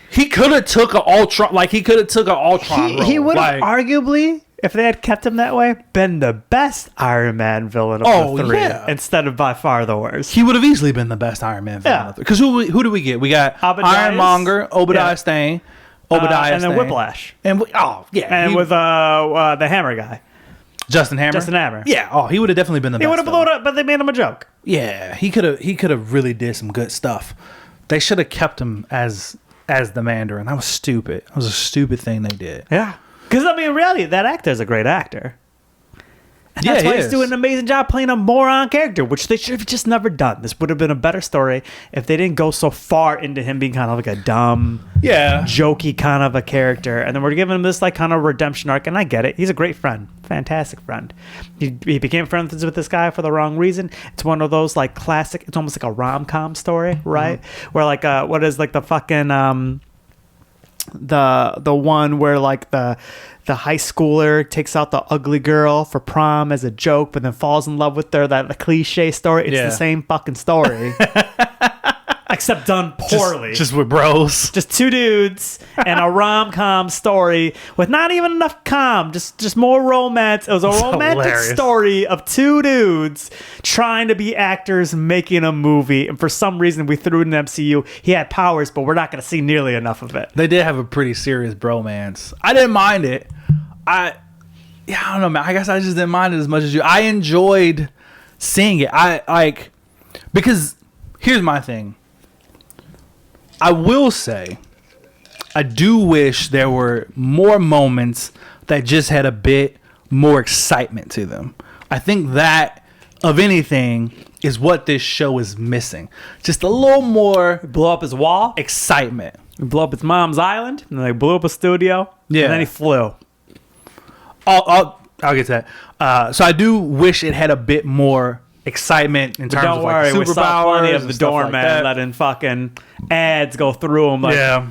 he could have took an Ultron. Like, he could have took an Ultron role. He would have arguably, if they had kept him that way, been the best Iron Man villain of the three, instead of by far the worst. He would have easily been the best Iron Man villain of the three. Because who do we get? We got Ironmonger, Obadiah Stane, and then Whiplash, and with the Hammer guy, Justin Hammer. Yeah. Oh, he would have definitely been the best. He would have blown up, but they made him a joke. Yeah, he could have really did some good stuff. They should have kept him as the Mandarin. That was stupid. That was a stupid thing they did. Yeah. Because, I mean, in reality, that actor is a great actor. And that's why he's doing an amazing job playing a moron character, which they should have just never done. This would have been a better story if they didn't go so far into him being kind of like a dumb, jokey kind of a character. And then we're giving him this, like, kind of redemption arc. And I get it. He's a great friend. Fantastic friend. He became friends with this guy for the wrong reason. It's one of those, like, classic, it's almost like a rom-com story, right? Mm-hmm. Where, like, what is, like, the fucking, the one where, like, the high schooler takes out the ugly girl for prom as a joke, but then falls in love with her. The cliche story. It's the same fucking story, except done poorly. Just with bros. Just two dudes and a rom-com story with not even enough just more romance. It was a romantic story of two dudes trying to be actors making a movie, and for some reason we threw it in the MCU. He had powers, but we're not going to see nearly enough of it. They did have a pretty serious bromance. I didn't mind it. I don't know, man. I guess I just didn't mind it as much as you. I enjoyed seeing it. Because here's my thing. I will say, I do wish there were more moments that just had a bit more excitement to them. I think that, of anything, is what this show is missing. Just a little more blow up his wall, excitement. Blow up his mom's island, and they blew up a studio. Yeah, and then he flew. I'll get to that. So I do wish it had a bit more excitement in terms of, like, superpowers. We saw plenty of the doorman letting fucking ads go through him. Like,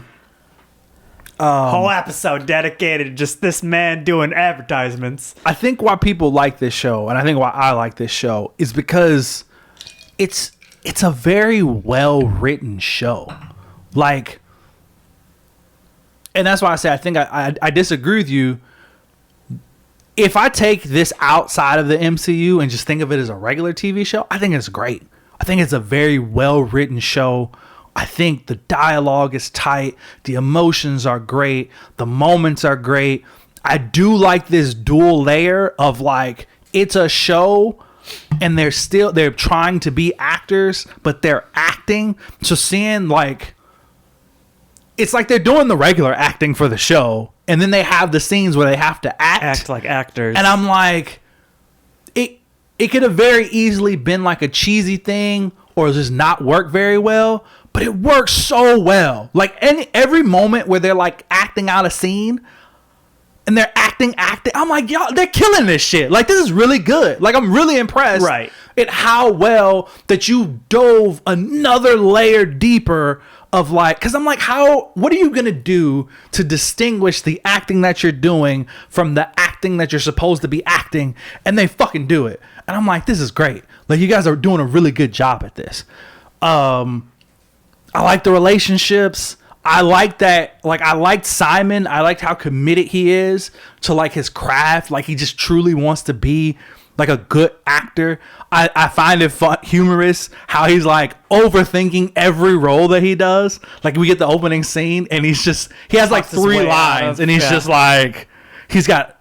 whole episode dedicated to just this man doing advertisements. I think why people like this show, and I think why I like this show, is because it's a very well written show. Like, and that's why I say I think I disagree with you. If I take this outside of the MCU and just think of it as a regular TV show, I think it's great. I think it's a very well-written show I think the dialogue is tight. The emotions are great. The moments are great. I do like this dual layer of like, it's a show and they're trying to be actors, but they're acting. So seeing like, it's like they're doing the regular acting for the show, and then they have the scenes where they have to act like actors. And I'm like, it could have very easily been like a cheesy thing or just not work very well, but it works so well. Like every moment where they're like acting out a scene and they're acting, I'm like, y'all, they're killing this shit. Like, this is really good. Like, I'm really impressed at how well that you dove another layer deeper of like, because I'm like, what are you going to do to distinguish the acting that you're doing from the acting that you're supposed to be acting? And they fucking do it. And I'm like, this is great. Like, you guys are doing a really good job at this. I like the relationships. I like that. Like, I liked Simon. I liked how committed he is to like his craft. Like, he just truly wants to be like a good actor. I find it humorous how he's like overthinking every role that he does. Like, we get the opening scene and he has like 3 lines and he's just like, he's got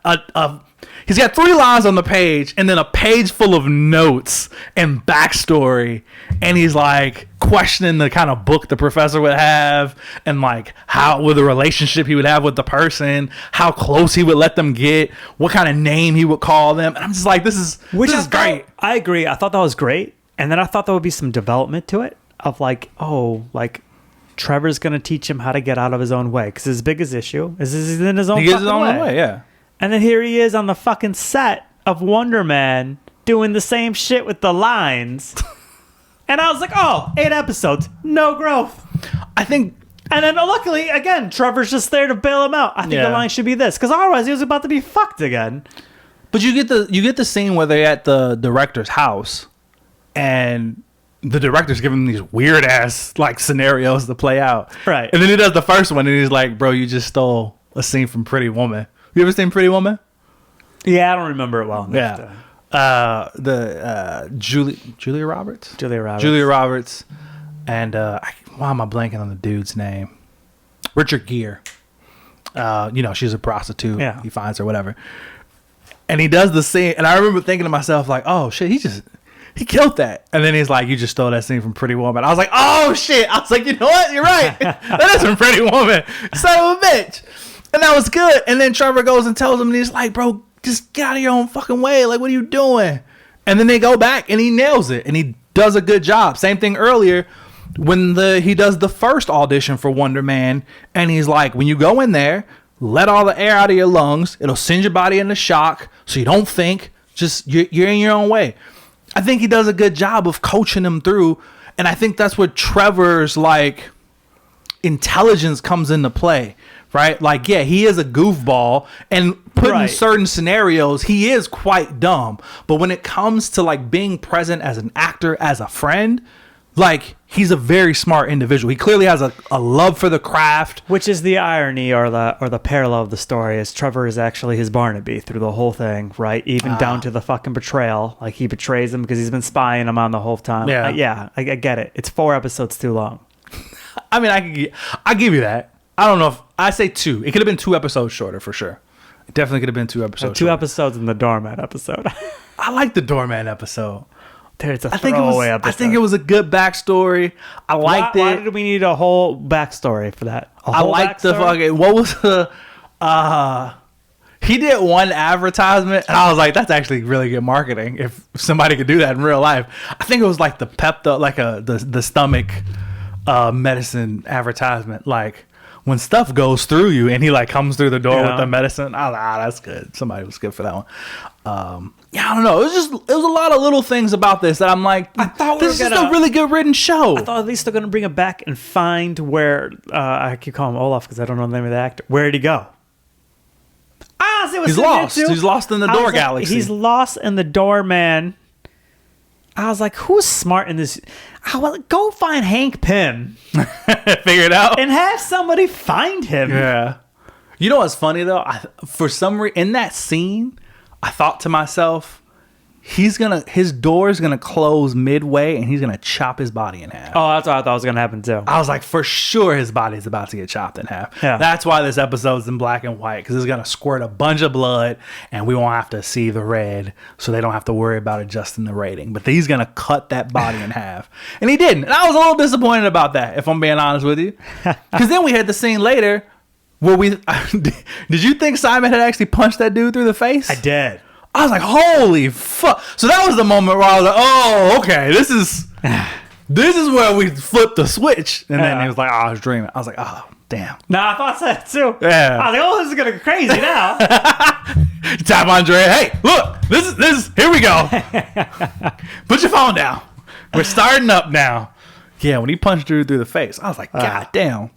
he's got 3 lines on the page and then a page full of notes and backstory. And he's like questioning the kind of book the professor would have and like how with the relationship he would have with the person, how close he would let them get, what kind of name he would call them. And I'm just like, this is great. I agree. I thought that was great. And then I thought there would be some development to it of like, Trevor's going to teach him how to get out of his own way. Because his biggest issue is he's in his own way. Yeah. And then here he is on the fucking set of Wonder Man doing the same shit with the lines. And I was like, 8 episodes, no growth. I think... And then luckily, again, Trevor's just there to bail him out. I think the line should be this. Because otherwise he was about to be fucked again. But you get the scene where they're at the director's house. And the director's giving them these weird-ass like scenarios to play out. Right. And then he does the first one and he's like, bro, you just stole a scene from Pretty Woman. You ever seen Pretty Woman? Yeah, I don't remember it well. Yeah. Julia Roberts? Julia Roberts. And why am I blanking on the dude's name? Richard Gere. She's a prostitute. Yeah. He finds her, whatever. And he does the scene. And I remember thinking to myself, like, oh, shit, he killed that. And then he's like, you just stole that scene from Pretty Woman. I was like, oh, shit. I was like, you know what? You're right. That is from Pretty Woman. Son of a bitch. And that was good. And then Trevor goes and tells him, and he's like, bro, just get out of your own fucking way. Like, what are you doing? And then they go back and he nails it. And he does a good job. Same thing earlier when he does the first audition for Wonder Man. And he's like, when you go in there, let all the air out of your lungs. It'll send your body into shock. So you don't think. Just you're in your own way. I think he does a good job of coaching him through. And I think that's where Trevor's like intelligence comes into play. Right? Like, yeah, he is a goofball and put in certain scenarios, he is quite dumb. But when it comes to like being present as an actor, as a friend, like he's a very smart individual. He clearly has a love for the craft. Which is the irony or the parallel of the story is Trevor is actually his Barnaby through the whole thing, right? Even down to the fucking betrayal. Like he betrays him because he's been spying him on the whole time. Yeah. I get it. It's 4 episodes too long. I mean, I give you that. I don't know if I say 2. It could have been 2 episodes shorter for sure. It definitely could have been 2 episodes. 2 shorter. episodes in the doormat episode. I like the doorman episode. Dude, it's a throwaway episode. I think it was a good backstory. I liked it. Why did we need a whole backstory for that? I liked the fucking. What was the? He did one advertisement, and I was like, "That's actually really good marketing. If somebody could do that in real life." I think it was like the Pepto, like the stomach medicine advertisement, like. When stuff goes through you and he like comes through the door with the medicine, I was like, that's good. Somebody was good for that one. I don't know. It was a lot of little things about this that I'm like, this is just a really good written show. I thought at least they're going to bring it back and find where, I keep calling him Olaf because I don't know the name of the actor. Where did he go? He's lost. He's lost in the door galaxy. He's lost in the doorman. I was like, who's smart in this? Go find Hank Pym. Figure it out. And have somebody find him. Yeah. You know what's funny, though? For some reason, in that scene, I thought to myself, his door is gonna close midway, and he's gonna chop his body in half. Oh, that's what I thought was gonna happen too. I was like, for sure, his body's about to get chopped in half. Yeah. That's why this episode's in black and white, because it's gonna squirt a bunch of blood, and we won't have to see the red, so they don't have to worry about adjusting the rating. But he's gonna cut that body in half, and he didn't. And I was a little disappointed about that, if I'm being honest with you, because then we had the scene later where we did you think Simon had actually punched that dude through the face? I did. I was like, holy fuck. So that was the moment where I was like, oh, okay, this is where we flipped the switch. And then he was like, oh, I was dreaming. I was like, oh, damn. No, I thought that too. Yeah. I was like, oh, this is gonna go crazy now. Tap Andre, hey, look, this is here we go. Put your phone down. We're starting up now. Yeah, when he punched Drew through the face, I was like, God damn.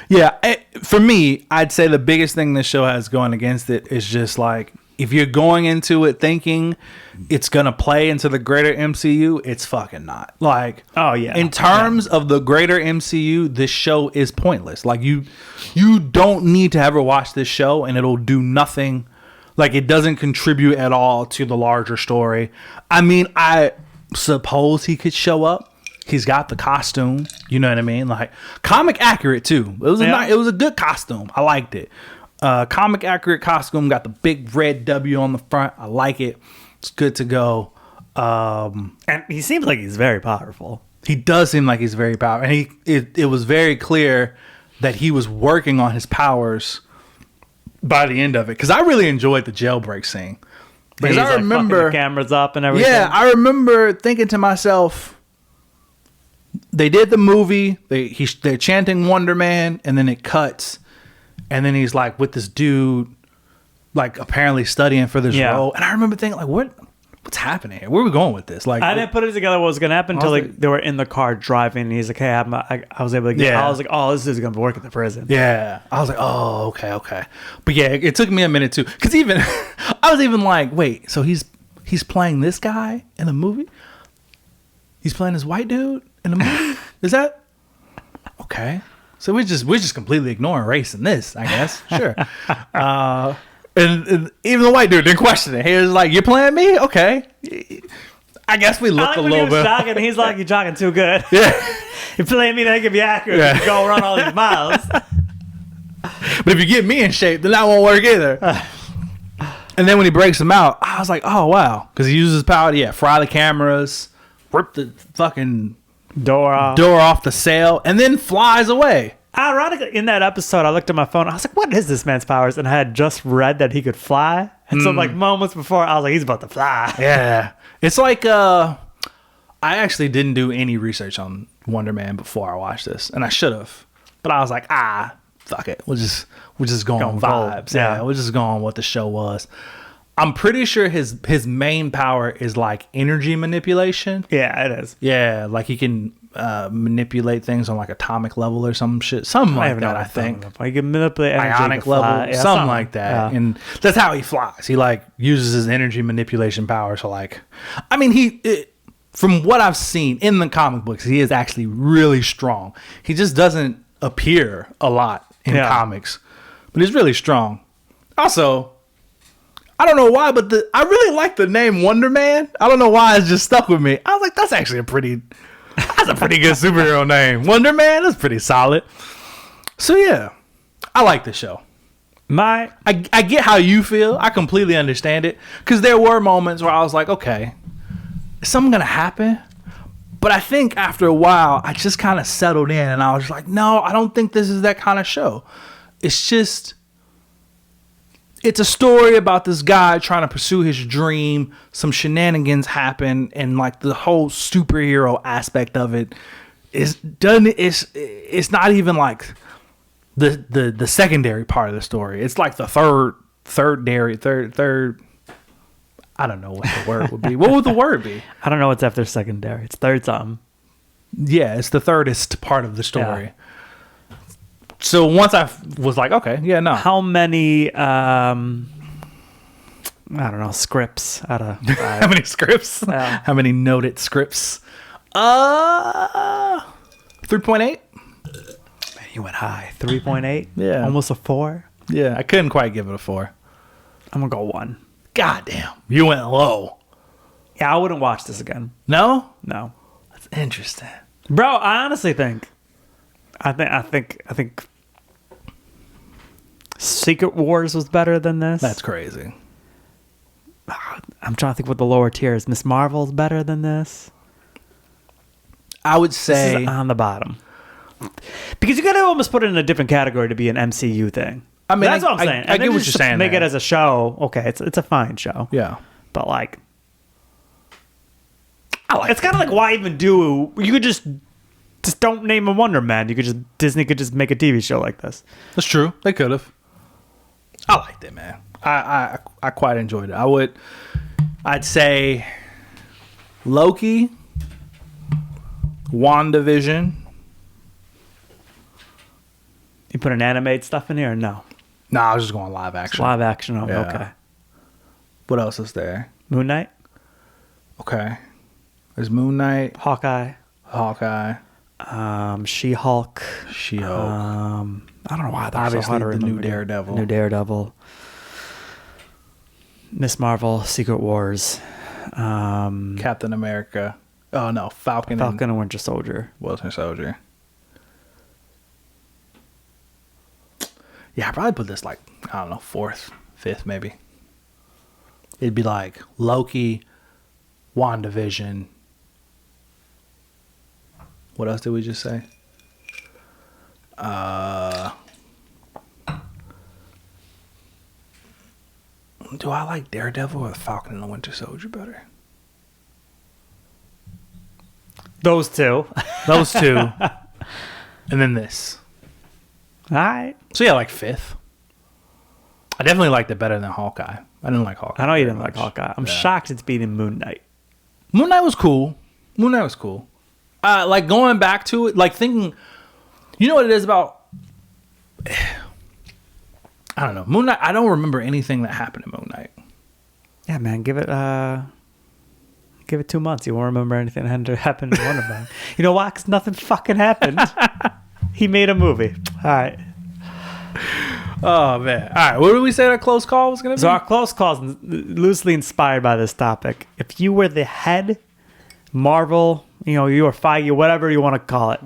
Yeah, for me, I'd say the biggest thing this show has going against it is just like, if you're going into it thinking it's going to play into the greater MCU, it's fucking not. Like, oh yeah. In terms of the greater MCU, this show is pointless. Like, you don't need to ever watch this show, and it'll do nothing. Like, it doesn't contribute at all to the larger story. I mean, I suppose he could show up. He's got the costume. You know what I mean? Like, comic accurate too. It was a good costume. I liked it. Comic accurate costume, got the big red W on the front. I like it. It's good to go. And he seems like he's very powerful. He does seem like he's very powerful. And it was very clear that he was working on his powers by the end of it. Because I really enjoyed the jailbreak scene. Because I remember the cameras up and everything. Yeah, I remember thinking to myself, they did the movie, they're chanting Wonder Man, and then it cuts. And then he's like with this dude, like apparently studying for this role. And I remember thinking, like, what's happening here? Where are we going with this? Like, I didn't put it together what was going to happen until they were in the car driving. And he's like, hey, I was able to get. I was like, oh, this is going to work at the prison. Yeah, I was like, oh, okay. But yeah, it took me a minute too, because even I was even like, wait, so he's playing this guy in the movie? He's playing this white dude in the movie? Is that okay? So we're just completely ignoring race in this, I guess. Sure. And even the white dude didn't question it. He was like, "You're playing me? Okay." I guess we look a little bit. Jogging, he's like, "You're jogging too good." Yeah. You're playing me, that can be accurate. Yeah. You go run all these miles. But if you get me in shape, then that won't work either. And then when he breaks him out, I was like, "Oh wow!" Because he uses his power to fry the cameras, rip the fucking door off the sail, and then flies away. Ironically, in that episode, I looked at my phone. I was like, what is this man's powers? And I had just read that he could fly. And so like moments before, I was like, he's about to fly. Yeah. It's like, I actually didn't do any research on Wonder Man before I watched this. And I should have. But I was like, fuck it. We're just going on vibes. Yeah. We're just going on what the show was. I'm pretty sure his main power is like energy manipulation. Yeah, it is. Yeah, like he can manipulate things on like atomic level or some shit. Something like that, I think. He can manipulate energy. Ionic level, something like that. Yeah. And that's how he flies. He like uses his energy manipulation power to like, I mean, from what I've seen in the comic books, he is actually really strong. He just doesn't appear a lot in comics, but he's really strong. Also, I don't know why, but I really like the name Wonder Man. I don't know why it's just stuck with me. I was like, that's actually a pretty good superhero name. Wonder Man, that's pretty solid. So yeah, I like the show. I get how you feel. I completely understand it. Because there were moments where I was like, okay, is something going to happen? But I think after a while, I just kind of settled in and I was like, no, I don't think this is that kind of show. It's a story about this guy trying to pursue his dream. Some shenanigans happen, and like the whole superhero aspect of it it's not even like the secondary part of the story. It's like the third. I don't know what the word would be. What would the word be? I don't know what's after secondary. It's third something. Yeah, it's the thirdest part of the story. Yeah. So once I was like, okay, yeah, no. How many, I don't know, scripts out of 5? How many scripts? Yeah. How many noted scripts? 3.8. Man, you went high. 3.8? Yeah. Almost a 4? Yeah, I couldn't quite give it a 4. I'm going to go 1. Goddamn, you went low. Yeah, I wouldn't watch this again. No? No. That's interesting. Bro, I honestly think I think Secret Wars was better than this. That's crazy. I'm trying to think what the lower tiers. Miss Marvel's better than this. I would This say is on the bottom. Because you got to almost put it in a different category to be an MCU thing. I mean, that's what I'm saying. I get what you're saying. Make there. it as a show. Okay, it's a fine show. Yeah. But like, it's kind of like, why even do? You could just don't name a Wonder Man. You could Disney could just make a TV show like this. That's true. They could have. I liked it, man. I quite enjoyed it. I'd say Loki, WandaVision. You put an animated stuff in here or no? Nah, I was just going live action. Live action. Oh, Yeah. okay. What else is there? Moon Knight, Okay. There's Moon Knight, Hawkeye, She-Hulk. She-Hulk. I don't know why. Obviously, so the new Daredevil. New Daredevil. Miss Marvel, Secret Wars. Captain America. Oh, no. Falcon and Winter Soldier. Winter Soldier. Yeah, I'd probably put this like, I don't know, 4th, 5th maybe. It'd be like Loki, WandaVision. What else did we just say? Do I like Daredevil or the Falcon and the Winter Soldier better? Those two. Those two. And then this. All right. So yeah, like 5th. I definitely liked it better than Hawkeye. I didn't like Hawkeye. I know you very didn't like much. Hawkeye. I'm Yeah. shocked it's beating Moon Knight. Moon Knight was cool. Like going back to it, like thinking, you know what it is about? I don't know. Moon Knight, I don't remember anything that happened in Moon Knight. Yeah, man. Give it 2 months. You won't remember anything that happened in Wonder Man. You know why? Because nothing fucking happened. He made a movie. All right. Oh, man. All right. What did we say that close call was going to be? So our close calls loosely inspired by this topic. If you were the head Marvel, you were Feige, whatever you want to call it,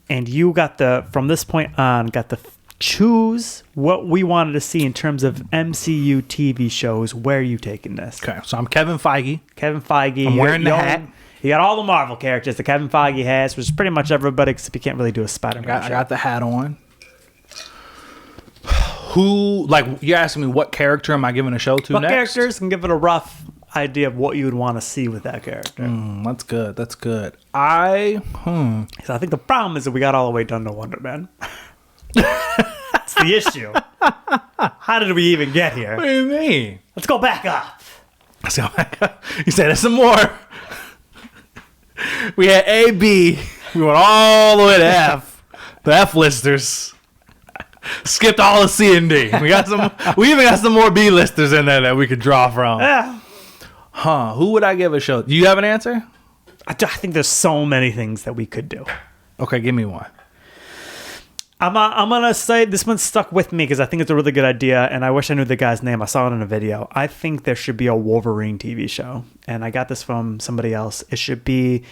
and you got from this point on, got to choose what we wanted to see in terms of MCU TV shows, where are you taking this? Okay. So I'm Kevin Feige. Kevin Feige. I'm wearing the hat. You got all the Marvel characters that Kevin Feige has, which is pretty much everybody, except you can't really do a Spider-Man. I got the hat on. Who, like, you're asking me what character am I giving a show to What next? characters, can give it a rough idea of what you would want to see with that character. That's good. That's good. So I think the problem is that we got all the way done to Wonder Man. That's the issue. How did we even get here? What do you mean? Let's go back up. Let's go back up. You said there's some more. We had A, B. We went all the way to F. The F listers. Skipped all of C and D. We even got some more B listers in there that we could draw from. Yeah. Who would I give a show? Do you have an answer? I think there's so many things that we could do. Okay, give me one. I'm gonna say this one stuck with me because I think it's a really good idea, and I wish I knew the guy's name. I saw it in a video. I think there should be a Wolverine TV show, and I got this from somebody else. It should be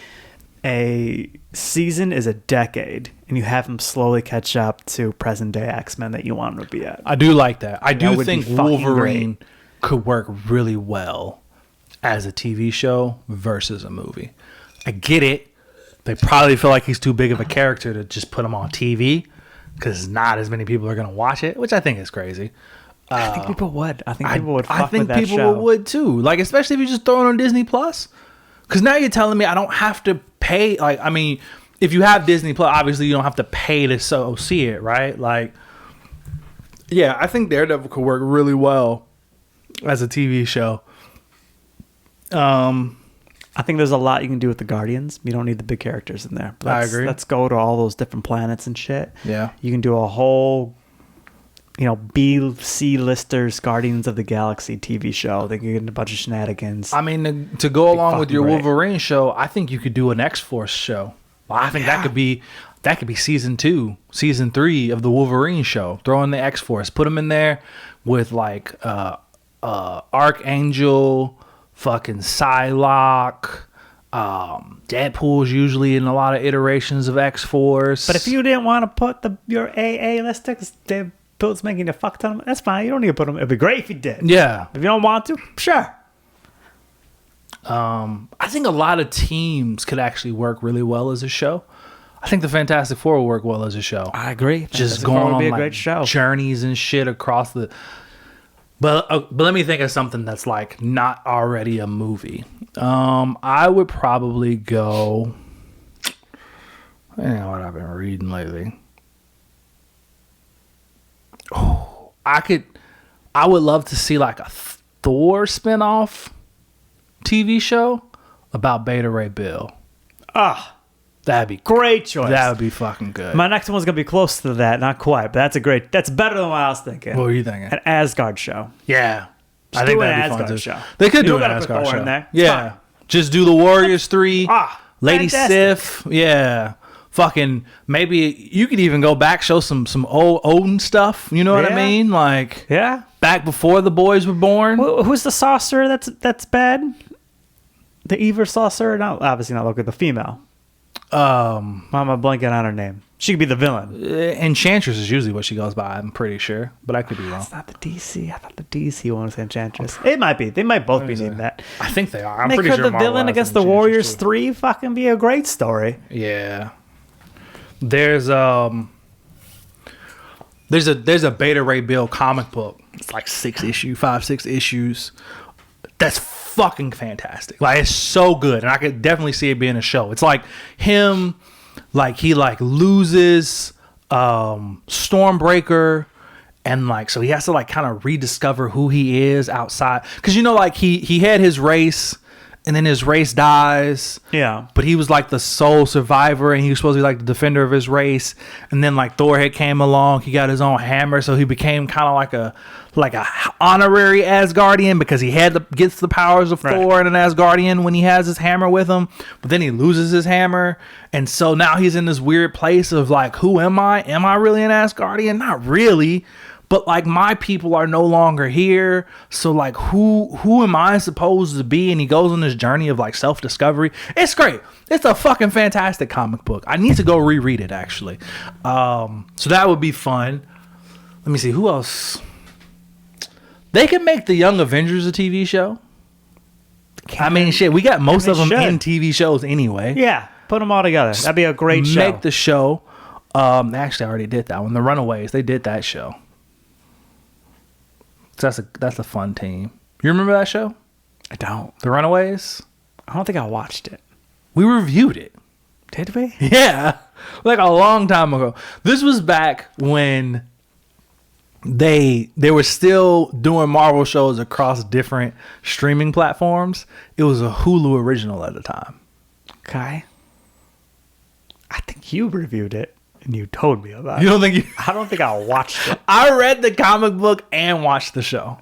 a season is a decade, and you have him slowly catch up to present day X-Men that you want him to be at. I do like that. I do would be think fucking Wolverine could work really well as a TV show versus a movie. I get it. They probably feel like he's too big of a character to just put him on TV because not as many people are going to watch it, which I think is crazy. I think people would. I think people would fuck I think with that people show. would too. Like, especially if you just throw it on Disney Plus. Because now you're telling me I don't have to pay. Like, I mean, if you have Disney Plus, obviously you don't have to pay to see it, right? Like, yeah, I think Daredevil could work really well as a TV show. I think there's a lot you can do with the Guardians. You don't need the big characters in there. I agree. Let's go to all those different planets and shit. Yeah. You can do a whole, B, C listers Guardians of the Galaxy TV show. They can get a bunch of shenanigans. I mean, to go along with your fucking great. Wolverine show, I think you could do an X-Force show. Well, I think that could be season 2, season 3 of the Wolverine show. Throw in the X-Force, put them in there with like Archangel, fucking Psylocke. Deadpool's usually in a lot of iterations of X-Force. But if you didn't want to put your AA list, Deadpool's making a fuck ton of, that's fine. You don't need to put them. It'd be great if you did. Yeah. If you don't want to, sure. I think a lot of teams could actually work really well as a show. I think the Fantastic Four will work well as a show. I agree. Just going on like journeys and shit across the. But let me think of something that's like not already a movie. I would probably go. I don't know what I've been reading lately. Oh, I would love to see like a Thor spinoff TV show about Beta Ray Bill. That'd be great choice. That would be fucking good. My next one's gonna be close to that, not quite, but that's better than what I was thinking. What were you thinking? An Asgard show. Yeah, I think that'd be fun too. Show. They could do an Asgard show. In there. Yeah, just do the Warriors 3. Lady fantastic. Sif. Yeah, fucking maybe you could even go back, show some old Odin stuff. You know what I mean? Like back before the boys were born. Who's the sorcerer that's bad? The evil sorcerer? No, obviously not. Look at the female. I'm blanking on her name. She could be the villain. Enchantress is usually what she goes by, I'm pretty sure. But I could be wrong. It's not the DC. I thought the DC one was Enchantress. It might be. They might both be named that. I think they are. I'm Make pretty her sure the Marvel villain has against the Enchantress Warriors too. 3 fucking be a great story. Yeah. There's a Beta Ray Bill comic book. It's like 5-6 issues. That's fucking fantastic. Like, it's so good, and I could definitely see it being a show. It's like him, like he like loses Stormbreaker, and like so he has to like kind of rediscover who he is outside, because you know, like he had his race, and then his race dies. Yeah. But he was like the sole survivor, and he was supposed to be like the defender of his race. And then like Thor had came along, he got his own hammer, so he became kind of like a honorary Asgardian, because he gets the powers of Thor and an Asgardian when he has his hammer with him. But then he loses his hammer, and so now he's in this weird place of like, who am I? Am I really an Asgardian? Not really. But like, my people are no longer here, so like who am I supposed to be? And he goes on this journey of like self-discovery. It's great. It's a fucking fantastic comic book. I need to go reread it, actually. So that would be fun. Let me see, who else? They could make the Young Avengers a TV show. I mean, shit, we got most of them in TV shows anyway. Yeah, put them all together. That'd be a great show. Make the show. They actually already did that one. The Runaways, they did that show. So that's a fun team. You remember that show? I don't. The Runaways? I don't think I watched it. We reviewed it. Did we? Yeah. Like a long time ago. This was back when they were still doing Marvel shows across different streaming platforms. It was a Hulu original at the time. Okay. I think you reviewed it. And you told me about it. You don't think I don't think I watched it. I read the comic book and watched the show.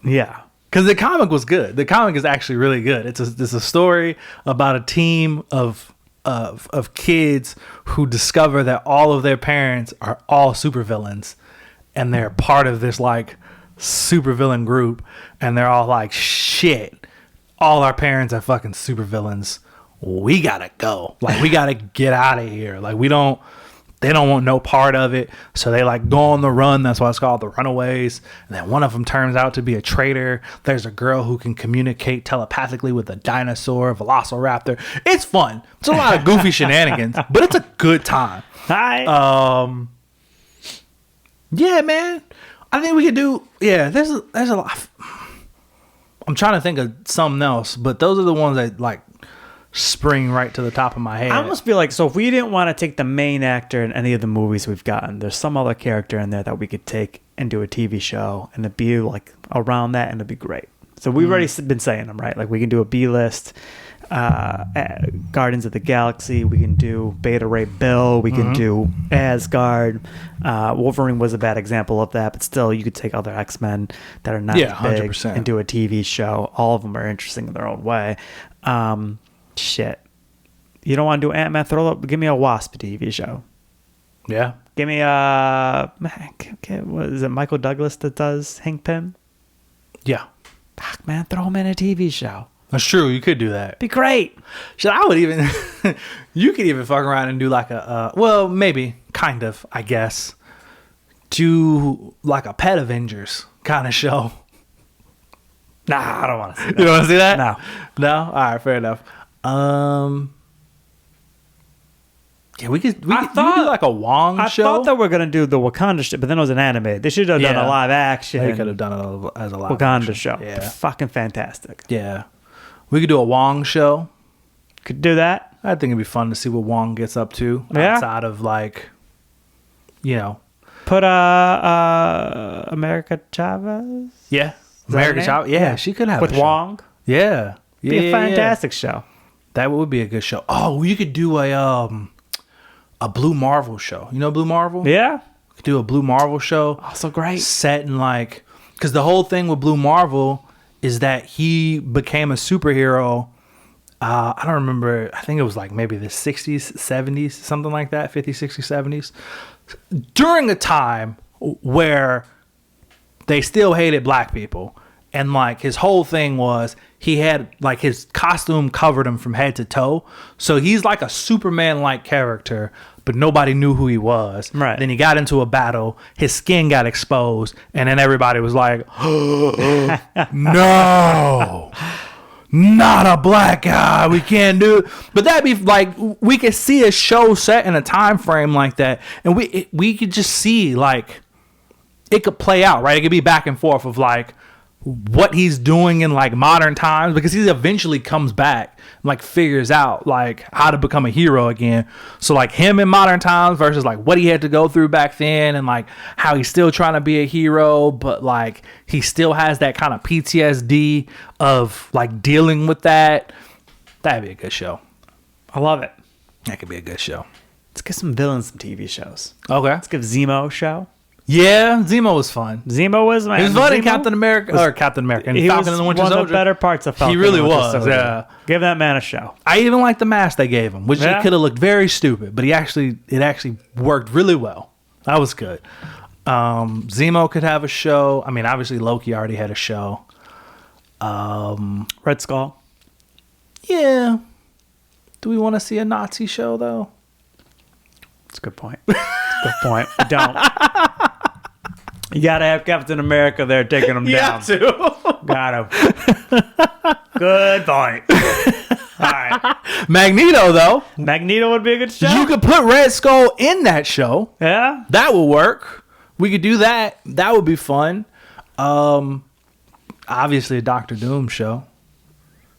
Yeah. Because the comic was good. The comic is actually really good. It's a story about a team of kids who discover that all of their parents are all supervillains, and they're part of this like supervillain group, and they're all like, shit, all our parents are fucking supervillains. We gotta go. Like, we gotta get out of here. Like, they don't want no part of it. So they like go on the run. That's why it's called the Runaways. And then one of them turns out to be a traitor. There's a girl who can communicate telepathically with a dinosaur, a velociraptor. It's fun. It's a lot of goofy shenanigans, but it's a good time. Hi. Yeah, man. I think we could do. Yeah, there's a lot. I'm trying to think of something else, but those are the ones that like spring right to the top of my head. I almost feel like, so if we didn't want to take the main actor in any of the movies we've gotten, there's some other character in there that we could take and do a TV show, and it'd be like around that, and it'd be great. So we've already been saying them, right? Like, we can do a B-list, Guardians of the Galaxy, we can do Beta Ray Bill, we can do Asgard. Wolverine was a bad example of that, but still, you could take other X-Men that are not as big 100%. and do a TV show. All of them are interesting in their own way. Shit. You don't want to do Ant-Man? Give me a Wasp TV show. Yeah. Give me what is it, Michael Douglas that does Hank Pym? Yeah. Fuck, man, throw him in a TV show. That's true. You could do that. Be great. Shit, I would even... you could even fuck around and do like a... well, maybe. Kind of, I guess. Do like a Pet Avengers kind of show. Nah, I don't want to see that. You don't want to see that? No. No? All right, fair enough. Yeah, we could do like a Wong show. I thought that we were going to do the Wakanda shit, but then it was an anime. They should have done a live action. They could have done it as a live Wakanda action show. Yeah. Fucking fantastic. Yeah. We could do a Wong show. Could do that. I think it'd be fun to see what Wong gets up to outside of like, you know. Put America Chavez. Yeah. America Chavez. Yeah, she could have with a show. Wong. Yeah. Be a fantastic show. That would be a good show. Oh, you could do a Blue Marvel show. You know Blue Marvel? Yeah. You could do a Blue Marvel show. Also great. Set in like, because the whole thing with Blue Marvel is that he became a superhero. I don't remember. I think it was like maybe the 60s, 70s, something like that, 50s, 60s, 70s. During a time where they still hated black people. And like his whole thing was he had like his costume covered him from head to toe. So he's like a Superman-like character, but nobody knew who he was. Right. Then he got into a battle, his skin got exposed, and then everybody was like, no, not a black guy. We can't do it. But that'd be like, we could see a show set in a time frame like that. And we could just see like, it could play out, right? It could be back and forth of like, what he's doing in like modern times, because he eventually comes back and like figures out like how to become a hero again. So like him in modern times versus like what he had to go through back then, and like how he's still trying to be a hero, but like he still has that kind of PTSD of like dealing with that. That'd be a good show. I love it. That could be a good show. Let's get some villains, some TV shows. Okay. Let's give Zemo a show. Yeah, Zemo was fun. Zemo was my. He was fun in Captain America and Falcon and the Winter Soldier. One of the better parts of Falcon. He really and the Winter was. Soldier. Yeah, give that man a show. I even liked the mask they gave him, which Yeah. it could have looked very stupid, but it actually worked really well. That was good. Zemo could have a show. I mean, obviously Loki already had a show. Red Skull. Yeah. Do we want to see a Nazi show though? That's a good point. That's a good point. We don't. You gotta have Captain America there taking him down. You have to. Got him. Good point. All right. Magneto though. Magneto would be a good show. You could put Red Skull in that show. Yeah. That would work. We could do that. That would be fun. Obviously a Doctor Doom show.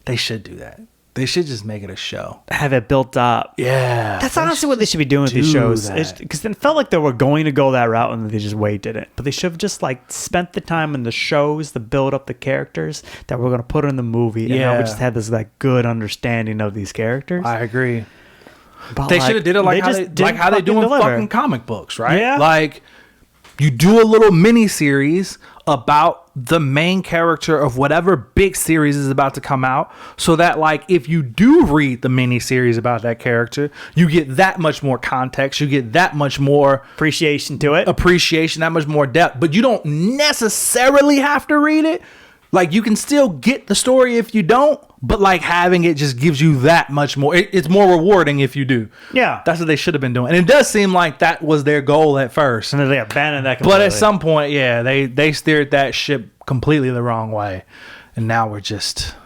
They should do that. They should just make it a show. Have it built up. Yeah. That's honestly what they should be doing with these shows. that. Because it felt like they were going to go that route and they just didn't. But they should have just like spent the time in the shows to build up the characters that we're going to put in the movie. And now we just had this like good understanding of these characters. I agree. But They should have did it like how they do in fucking comic books, right? Yeah. Like you do a little mini series about the main character of whatever big series is about to come out, so that like if you do read the mini series about that character, you get that much more context, you get that much more appreciation to it, that much more depth, but you don't necessarily have to read it. Like you can still get the story if you don't, but like having it just gives you that much more. It's more rewarding if you do. Yeah. That's what they should have been doing. And it does seem like that was their goal at first. And then they abandoned that completely. But at some point, yeah, they steered that ship completely the wrong way. And now we're just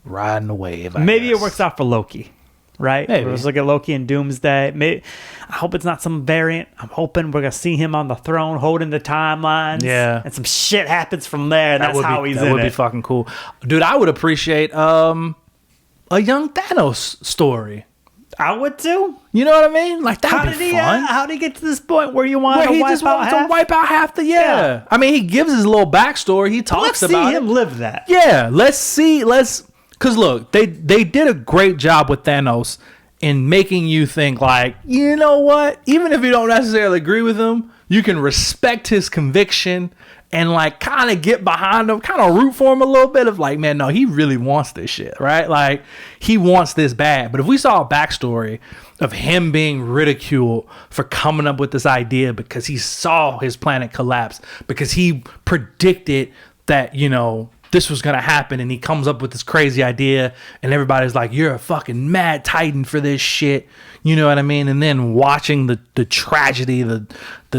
riding the wave. Maybe it works out for Loki, right? Maybe. Let's look at Loki in Doomsday. I hope it's not some variant. I'm hoping we're going to see him on the throne holding the timelines. Yeah. And some shit happens from there. And that's how he's in it. That would be fucking cool. Dude, I would appreciate a young Thanos story. I would too. You know what I mean? Like that would be fun. How did he get to this point where you want to he wipe just out wants half? to wipe out half the yeah. I mean, he gives his little backstory. He talks Let's about see him it. live that. Yeah, because look, they did a great job with Thanos in making you think like, you know what? Even if you don't necessarily agree with him, you can respect his conviction and like kind of get behind him, kind of root for him a little bit of like, man, no, he really wants this shit, right? Like he wants this bad. But if we saw a backstory of him being ridiculed for coming up with this idea because he saw his planet collapse, because he predicted that, this was gonna happen, and he comes up with this crazy idea, and everybody's like, "You're a fucking mad titan for this shit," you know what I mean? And then watching the tragedy, the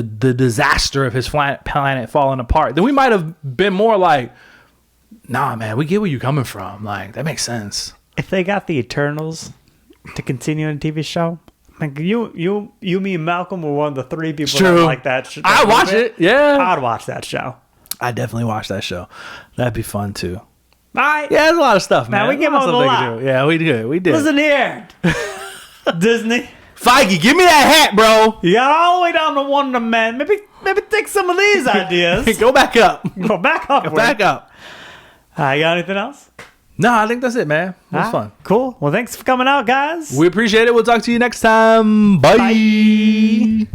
disaster of his planet falling apart, then we might have been more like, "Nah, man, we get where you're coming from. Like that makes sense." If they got the Eternals to continue in a TV show, like you, me, and Malcolm were one of the 3 people that like that. I watch it. Yeah, I'd watch that show. I definitely watch that show. That'd be fun too. All right. Yeah, there's a lot of stuff, man. We give them a lot. Yeah, we did. We did. Listen here, Disney. Feige, give me that hat, bro. You got all the way down to Wonder Man. Maybe take some of these ideas. Go back up. Go back up. Go back up. You got anything else? No, I think that's it, man. It was fun. Cool. Well, thanks for coming out, guys. We appreciate it. We'll talk to you next time. Bye.